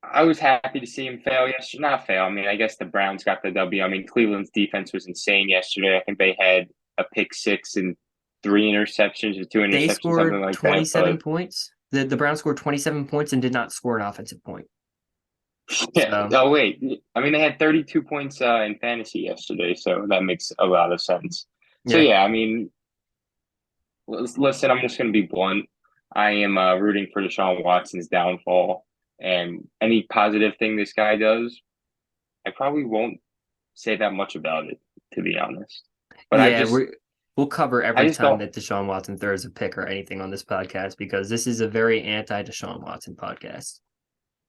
I was happy to see him fail yesterday. Not fail. I mean, I guess the Browns got the W. I mean, Cleveland's defense was insane yesterday. I think they had a pick six and three interceptions or two They interceptions, something scored like that. 27 But points. The Browns scored 27 points and did not score an offensive point. yeah. So Oh wait. I mean, they had 32 points in fantasy yesterday, so that makes a lot of sense. So yeah. yeah, I mean, listen, I'm just going to be blunt. I am rooting for Deshaun Watson's downfall, and any positive thing this guy does, I probably won't say that much about it, to be honest. But Yeah, we'll cover I every just time don't. that Deshaun Watson throws a pick or anything on this podcast because this is a very anti Deshaun Watson podcast.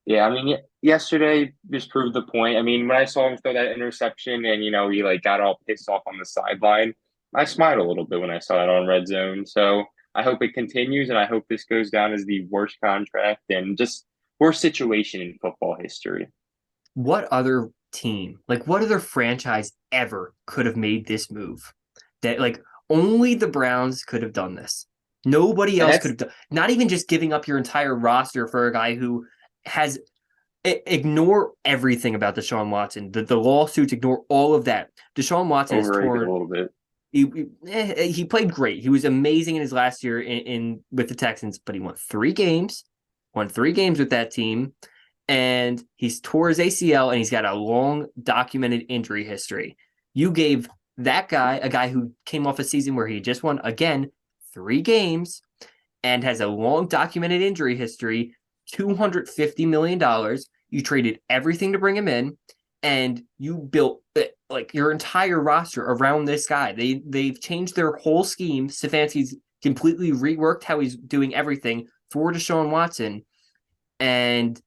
Yeah, I mean, yesterday just proved the point. I mean, when I saw him throw that interception and he like got all pissed off on the sideline, I smiled a little bit when I saw that on Red Zone. So I hope it continues, and I hope this goes down as the worst contract and just worst situation in football history. What other team, like what other franchise ever could have made this move? That like only the Browns could have done this. Nobody And else could that's have done. Not even just giving up your entire roster for a guy who has ignore everything about Deshaun Watson. The lawsuits, ignore all of that. Deshaun Watson has overrated a torn. little bit. He played great. He was amazing in his last year in with the Texans, but he won 3 games with that team, and he's tore his ACL and he's got a long documented injury history. You gave that guy, a guy who came off a season where he just won again 3 games and has a long documented injury history, $250 million. You traded everything to bring him in, and you built like your entire roster around this guy. They've changed their whole scheme. Stefanski's completely reworked how he's doing everything for Deshaun Watson, and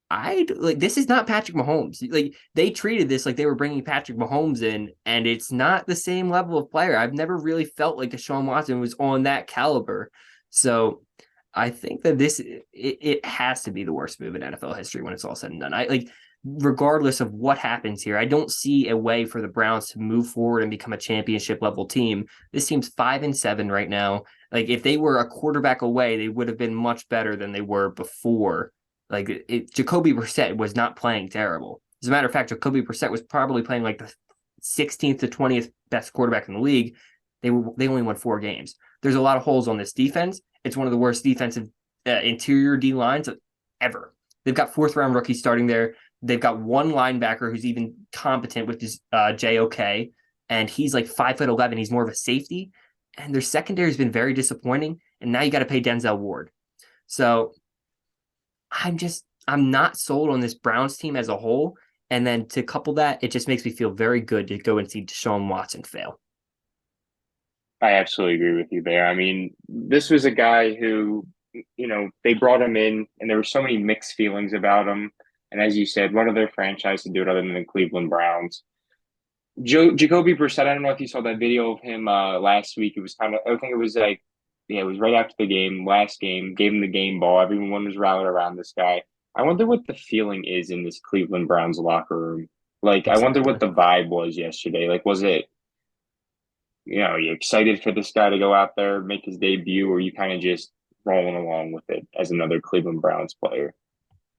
I like this is not Patrick Mahomes. Like they treated this like they were bringing Patrick Mahomes in, and it's not the same level of player. I've never really felt like Deshaun Watson was on that caliber. So I think that it has to be the worst move in NFL history when it's all said and done. I like regardless of what happens here, I don't see a way for the Browns to move forward and become a championship level team. This team's 5-7 right now. Like if they were a quarterback away, they would have been much better than they were before. Like Jacoby Brissett was not playing terrible. As a matter of fact, Jacoby Brissett was probably playing like the 16th to 20th best quarterback in the league. They only won 4 games. There's a lot of holes on this defense. It's one of the worst defensive interior D lines ever. They've got fourth round rookies starting there. They've got one linebacker who's even competent, which is JOK, and he's like 5'11". He's more of a safety. And their secondary has been very disappointing. And now you got to pay Denzel Ward. So I'm not sold on this Browns team as a whole. And then to couple that, it just makes me feel very good to go and see Deshaun Watson fail. I absolutely agree with you there. I mean, this was a guy who, they brought him in and there were so many mixed feelings about him. And as you said, what other franchise to do it other than the Cleveland Browns? Jacoby Brissett, I don't know if you saw that video of him last week. It was kind of, I think it was like, yeah, it was right after the game, last game, gave him the game ball. Everyone was rallied around this guy. I wonder what the feeling is in this Cleveland Browns locker room. Like, I wonder what Exactly. the vibe was yesterday. Like, was it, are you excited for this guy to go out there, make his debut, or you kind of just rolling along with it as another Cleveland Browns player?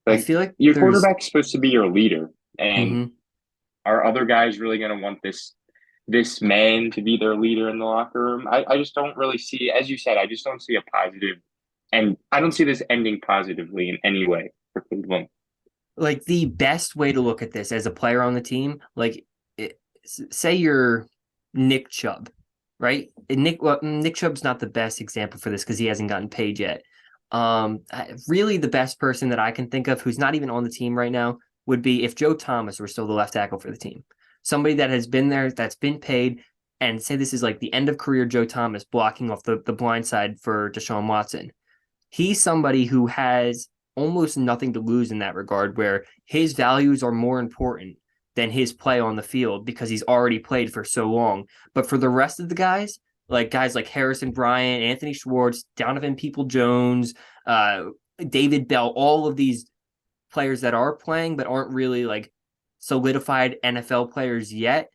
I Like, feel like your there's quarterback's supposed to be your leader, and mhm. are other guys really going to want this man to be their leader in the locker room? I just don't really see, as you said, I just don't see a positive, and I don't see this ending positively in any way for Cleveland. Like the best way to look at this as a player on the team, like say you're Nick Chubb, right? And Nick Chubb's not the best example for this because he hasn't gotten paid yet. Really, the best person that I can think of who's not even on the team right now would be if Joe Thomas were still the left tackle for the team. Somebody that has been there, that's been paid, and say this is like the end of career Joe Thomas blocking off the blind side for Deshaun Watson. He's somebody who has almost nothing to lose in that regard, where his values are more important than his play on the field because he's already played for so long. But for the rest of the guys like Harrison Bryant, Anthony Schwartz, Donovan People Jones, uh, David Bell, all of these players that are playing but aren't really like solidified NFL players yet,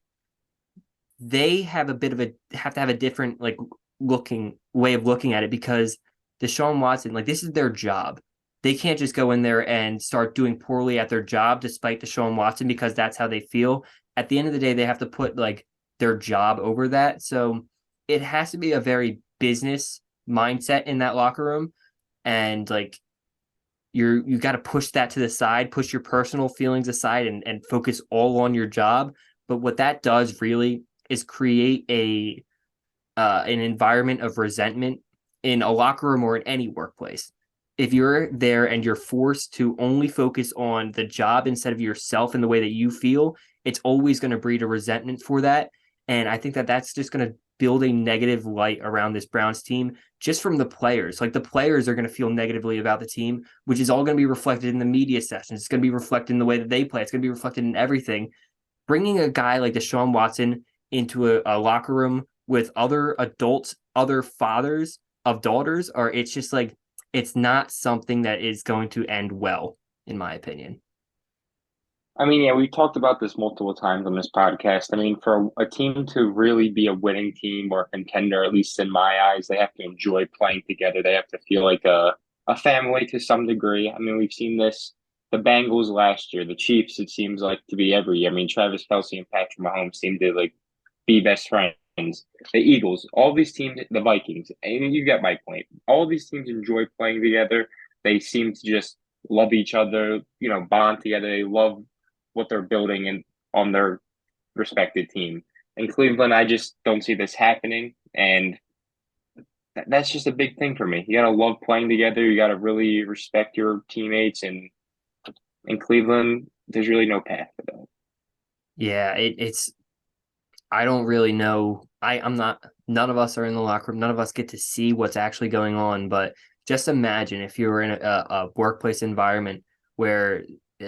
they have a bit of a have to have a different like looking way of looking at it because Deshaun Watson, like this is their job. They can't just go in there and start doing poorly at their job despite Deshaun Watson because that's how they feel. At the end of the day, they have to put like their job over that. So it has to be a very business mindset in that locker room. And like you got to push that to the side, push your personal feelings aside and focus all on your job. But what that does really is create a an environment of resentment in a locker room or in any workplace. If you're there and you're forced to only focus on the job instead of yourself and the way that you feel, it's always going to breed a resentment for that. And I think that that's just going to build a negative light around this Browns team just from the players. Like the players are going to feel negatively about the team, which is all going to be reflected in the media sessions. It's going to be reflected in the way that they play. It's going to be reflected in everything. Bringing a guy like Deshaun Watson into a locker room with other adults, other fathers of daughters, or it's just like it's not something that is going to end well, in my opinion. I mean, yeah, we've talked about this multiple times on this podcast. I mean, for a team to really be a winning team or a contender, at least in my eyes, they have to enjoy playing together. They have to feel like a family to some degree. I mean, we've seen this the Bengals last year, the Chiefs, it seems like to be every year. I mean, Travis Kelce and Patrick Mahomes seem to like be best friends. The Eagles, all these teams, the Vikings, and you get my point. All these teams enjoy playing together. They seem to just love each other, bond together. They love what they're building and on their respective team. In Cleveland, I just don't see this happening, and that's just a big thing for me. You gotta love playing together. You gotta really respect your teammates, and in Cleveland, there's really no path for that. Yeah, it's I don't really know. I'm not. None of us are in the locker room. None of us get to see what's actually going on. But just imagine if you were in a workplace environment where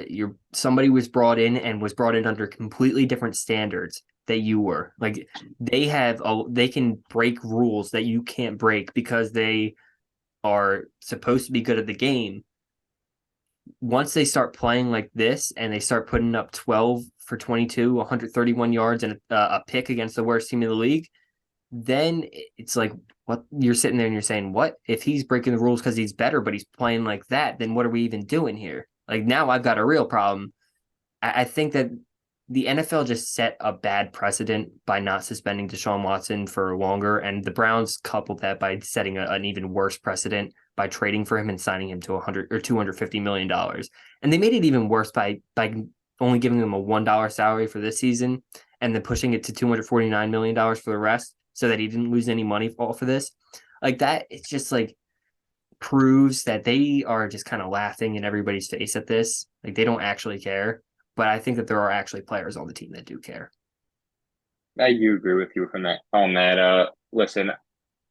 you're somebody was brought in and was brought in under completely different standards that you were. Like they can break rules that you can't break because they are supposed to be good at the game. Once they start playing like this and they start putting up 12 for 22, 131 yards and a pick against the worst team in the league, then it's like what you're sitting there and you're saying, what if he's breaking the rules because he's better, but he's playing like that? Then what are we even doing here? Like now I've got a real problem. I think that the NFL just set a bad precedent by not suspending Deshaun Watson for longer, and the Browns coupled that by setting an even worse precedent by trading for him and signing him to 100 or $250 million. And they made it even worse by only giving him a $1 salary for this season and then pushing it to $249 million for the rest, so that he didn't lose any money off of this. Like that, it's just like proves that they are just kind of laughing in everybody's face at this. Like they don't actually care. But I think that there are actually players on the team that do care. I do agree with you from that on that. Listen,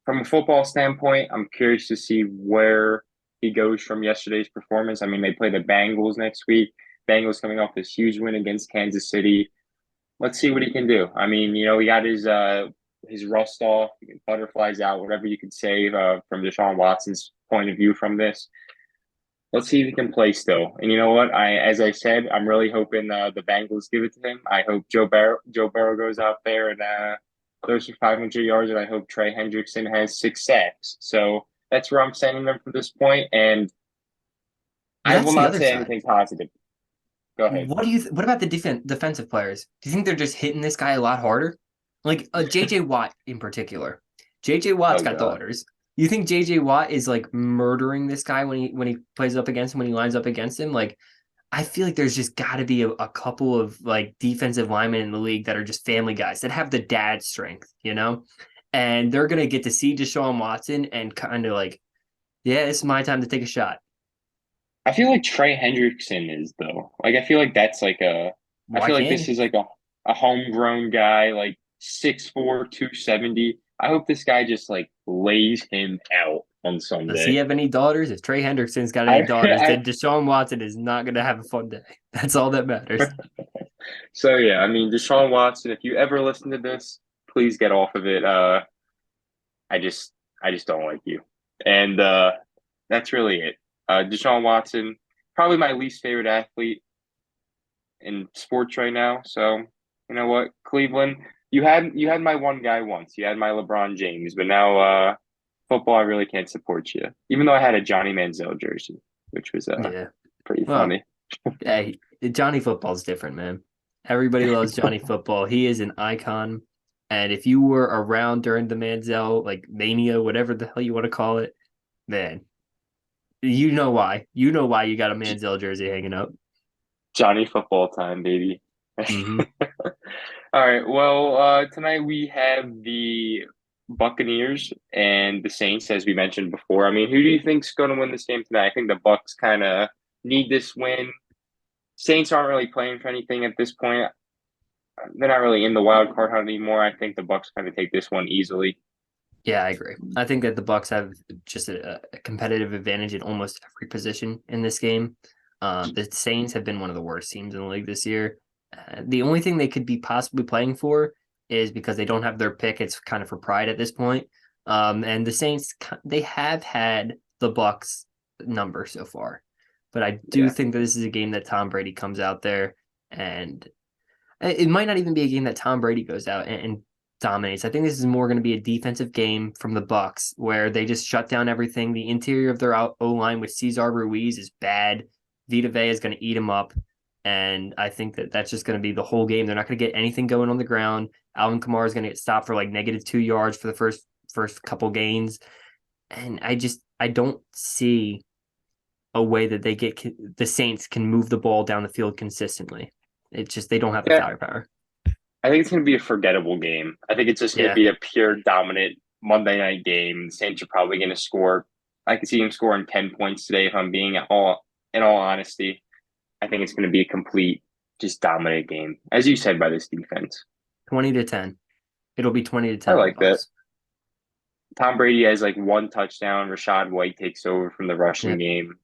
from a football standpoint, I'm curious to see where he goes from yesterday's performance. I mean, they play the Bengals next week. Bengals coming off this huge win against Kansas City. Let's see what he can do. I mean, he got his rust off, butterflies out, whatever you could say from Deshaun Watson's point of view from this. Let's see if he can play still. And you know what? As I said, I'm really hoping the Bengals give it to him. I hope Joe Burrow goes out there and throws for 500 yards, and I hope Trey Hendrickson has 6 sacks. So that's where I'm sending them from this point, and But I that's will the not other say side. anything positive. Go ahead. What about the defensive players? Do you think they're just hitting this guy a lot harder? Like JJ Watt in particular. JJ Watt's Oh got God. daughters. You think JJ Watt is like murdering this guy when he plays up against him, when he lines up against him? Like I feel like there's just got to be a couple of like defensive linemen in the league that are just family guys that have the dad strength, and they're gonna get to see Deshaun Watson and kind of like, yeah, it's my time to take a shot. I feel like Trey Hendrickson is though. Like I feel like that's like a. I Why feel like can't this he? is like a homegrown guy, like 6'4", 270. I hope this guy just like lays him out on Does he Sunday. have any daughters? If Trey Hendrickson's got any I, daughters, I then Deshaun Watson is not going to have a fun day. That's all that matters. so yeah, I mean Deshaun Watson, if you ever listen to this, please get off of it. I just I just don't like you. And that's really it. Deshaun Watson, probably my least favorite athlete in sports right now. So you know what, Cleveland, you had my one guy once. You had my LeBron James, but now football, I really can't support you. Even though I had a Johnny Manziel jersey, which was Yeah. pretty Well, funny. hey, Johnny Football's different, man. Everybody loves Johnny Football. He is an icon. And if you were around during the Manziel, like mania, whatever the hell you want to call it, man, you know why. You know why you got a Manziel jersey hanging up. Johnny football time, baby. Mm-hmm. All right. Well, tonight we have the Buccaneers and the Saints, as we mentioned before. I mean, who do you think's going to win this game tonight? I think the Bucks kind of need this win. Saints aren't really playing for anything at this point. They're not really in the wild card hunt anymore. I think the Bucks kind of take this one easily. Yeah, I agree. I think that the Bucks have just a competitive advantage in almost every position in this game. The Saints have been one of the worst teams in the league this year. The only thing they could be possibly playing for is because they don't have their pick. It's kind of for pride at this point. And the Saints, they have had the Bucks number so far, but I do Yeah. think that this is a game that Tom Brady comes out there, and it might not even be a game that Tom Brady goes out and dominates. I think this is more going to be a defensive game from the Bucks where they just shut down everything. The interior of their O line with Cesar Ruiz is bad. Vita Vea is going to eat him up, and I think that that's just going to be the whole game. They're not going to get anything going on the ground. Alvin Kamara is going to get stopped for like -2 yards for the first couple gains, and I don't see a way that the Saints can move the ball down the field consistently. It's just they don't have the Yeah. firepower. I think it's going to be a forgettable game. I think it's just going to Yeah. be a pure dominant Monday night game. The Saints are probably going to score. I could see him scoring 10 points today if I'm being in all honesty. I think it's going to be a complete, just dominant game, as you said, by this defense. 20-10. It'll be 20 to I 10 to the like that. Bucks. Tom Brady has like one touchdown. Rashad White takes over from the rushing Yep. game.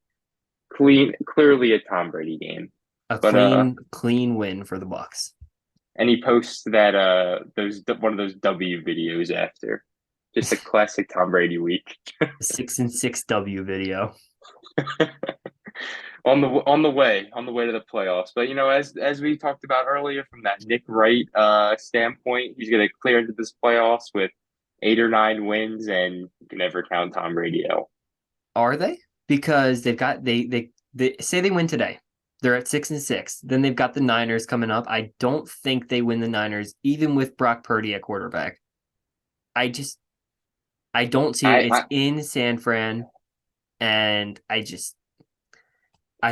Clearly a Tom Brady game. A But clean win for the Bucks. and he posts that those one of those W videos after, just a classic Tom Brady week. 6-6 W video. On the way to the playoffs. But as we talked about earlier, from that Nick Wright standpoint, he's going to clear into this playoffs with 8 or 9 wins, and you can never count Tom Brady out. Are they? Because they say they win today. They're at 6-6. Then they've got the Niners coming up. I don't think they win the Niners, even with Brock Purdy at quarterback. I just I don't see it. I, It's I in San Fran, and I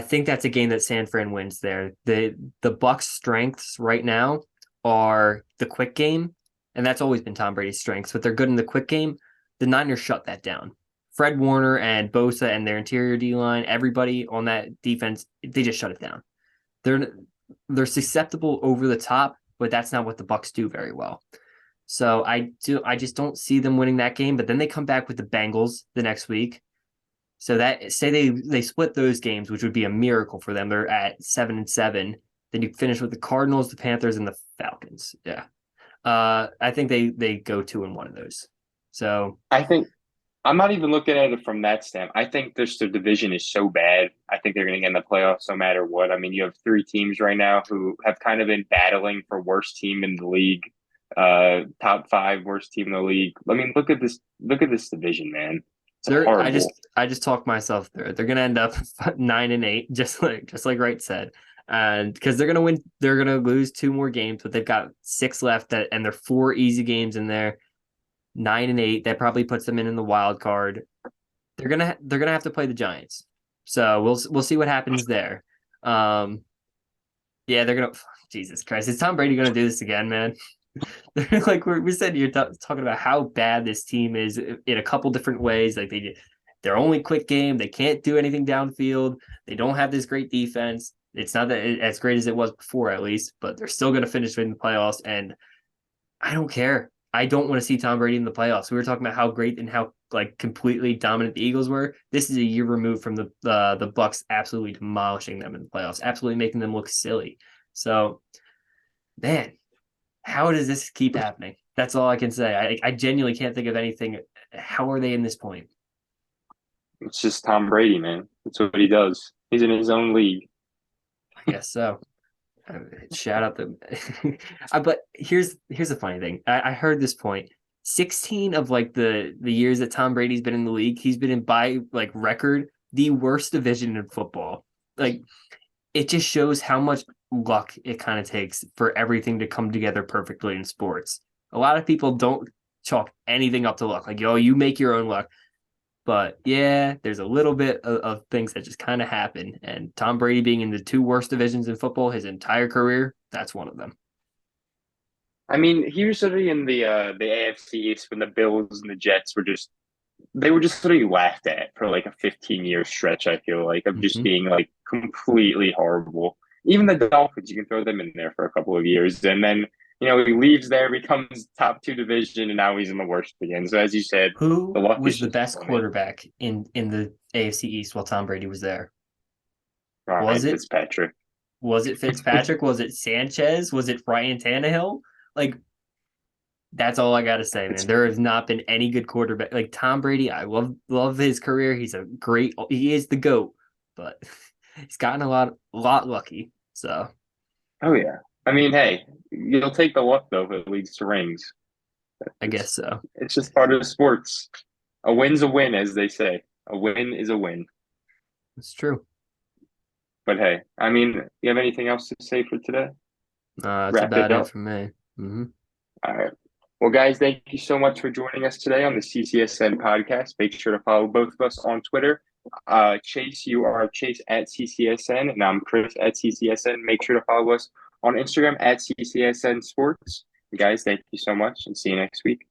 think that's a game that San Fran wins there. The Bucks' strengths right now are the quick game, and that's always been Tom Brady's strengths, but they're good in the quick game. The Niners shut that down. Fred Warner and Bosa and their interior D line, everybody on that defense, they just shut it down. They're they're susceptible over the top, but that's not what the Bucks do very well. So I just don't see them winning that game. But then they come back with the Bengals the next week. So that say they split those games, which would be a miracle for them. They're at 7-7. Then you finish with the Cardinals, the Panthers, and the Falcons. Yeah. I think they go 2-1 of those. So I think I'm not even looking at it from that stand. I think this the division is so bad. I think they're going to get in the playoffs no matter what. I mean, you have three teams right now who have kind of been battling for worst team in the league, top five worst team in the league. I mean, look at this. Look at this division, man. It's they're horrible. I just talked myself through it. They're gonna end up 9-8, just like Wright said. And because they're gonna win, they're gonna lose two more games, but they've got six left and they're four easy games in there. 9-8. That probably puts them in the wild card. They're gonna have to play the Giants. So we'll see what happens there. Um, yeah, they're gonna. Jesus Christ, is Tom Brady gonna do this again, man? Like we said, you're talking about how bad this team is in a couple different ways. Like their only quick game, they can't do anything downfield. They don't have this great defense. It's not as great as it was before, at least, but they're still going to finish in the playoffs. And I don't care. I don't want to see Tom Brady in the playoffs. We were talking about how great and how like completely dominant the Eagles were. This is a year removed from the Bucks absolutely demolishing them in the playoffs, absolutely making them look silly. So, man, how does this keep happening? That's all I can say. I genuinely can't think of anything. How are they in this point? It's just Tom Brady, man. That's what he does. He's in his own league. I guess so. Shout out the. But here's the funny thing. I heard this point. 16 of like the years that Tom Brady's been in the league, he's been in by like record the worst division in football. Like it just shows how much luck it kind of takes for everything to come together perfectly in sports. A lot of people don't chalk anything up to luck. Like, yo, you make your own luck. But yeah, there's a little bit of things that just kind of happen. And Tom Brady being in the two worst divisions in football his entire career, that's one of them. I mean, he was sort of in the AFC East when the Bills and the Jets were just they were just sort of laughed at for like a 15-year stretch, I feel like, of just Mm-hmm. being like completely horrible. Even the Dolphins, you can throw them in there for a couple of years. And then, he leaves there, becomes top two division, and now he's in the worst again. So as you said, the Who luck is was the just best coming. quarterback in the AFC East while Tom Brady was there? Was Ryan it Fitzpatrick. was it Fitzpatrick? Was it Sanchez? Was it Ryan Tannehill? Like that's all I gotta say, man. It's There has not been any good quarterback like Tom Brady. I love his career. He is the GOAT, but he's gotten a lot lucky. So oh yeah. I mean, hey, you'll take the luck though if it leads to rings. I guess It's so. it's just part of sports. A win's a win, as they say. A win is a win. It's true. But hey, I mean, you have anything else to say for today? That's Wrap it about it up. for me. Hmm. All right. Well, guys, thank you so much for joining us today on the CCSN podcast. Make sure to follow both of us on Twitter. Chase, you are Chase at CCSN, and I'm Chris at CCSN. Make sure to follow us on Instagram at CCSN Sports. Guys, thank you so much, and see you next week.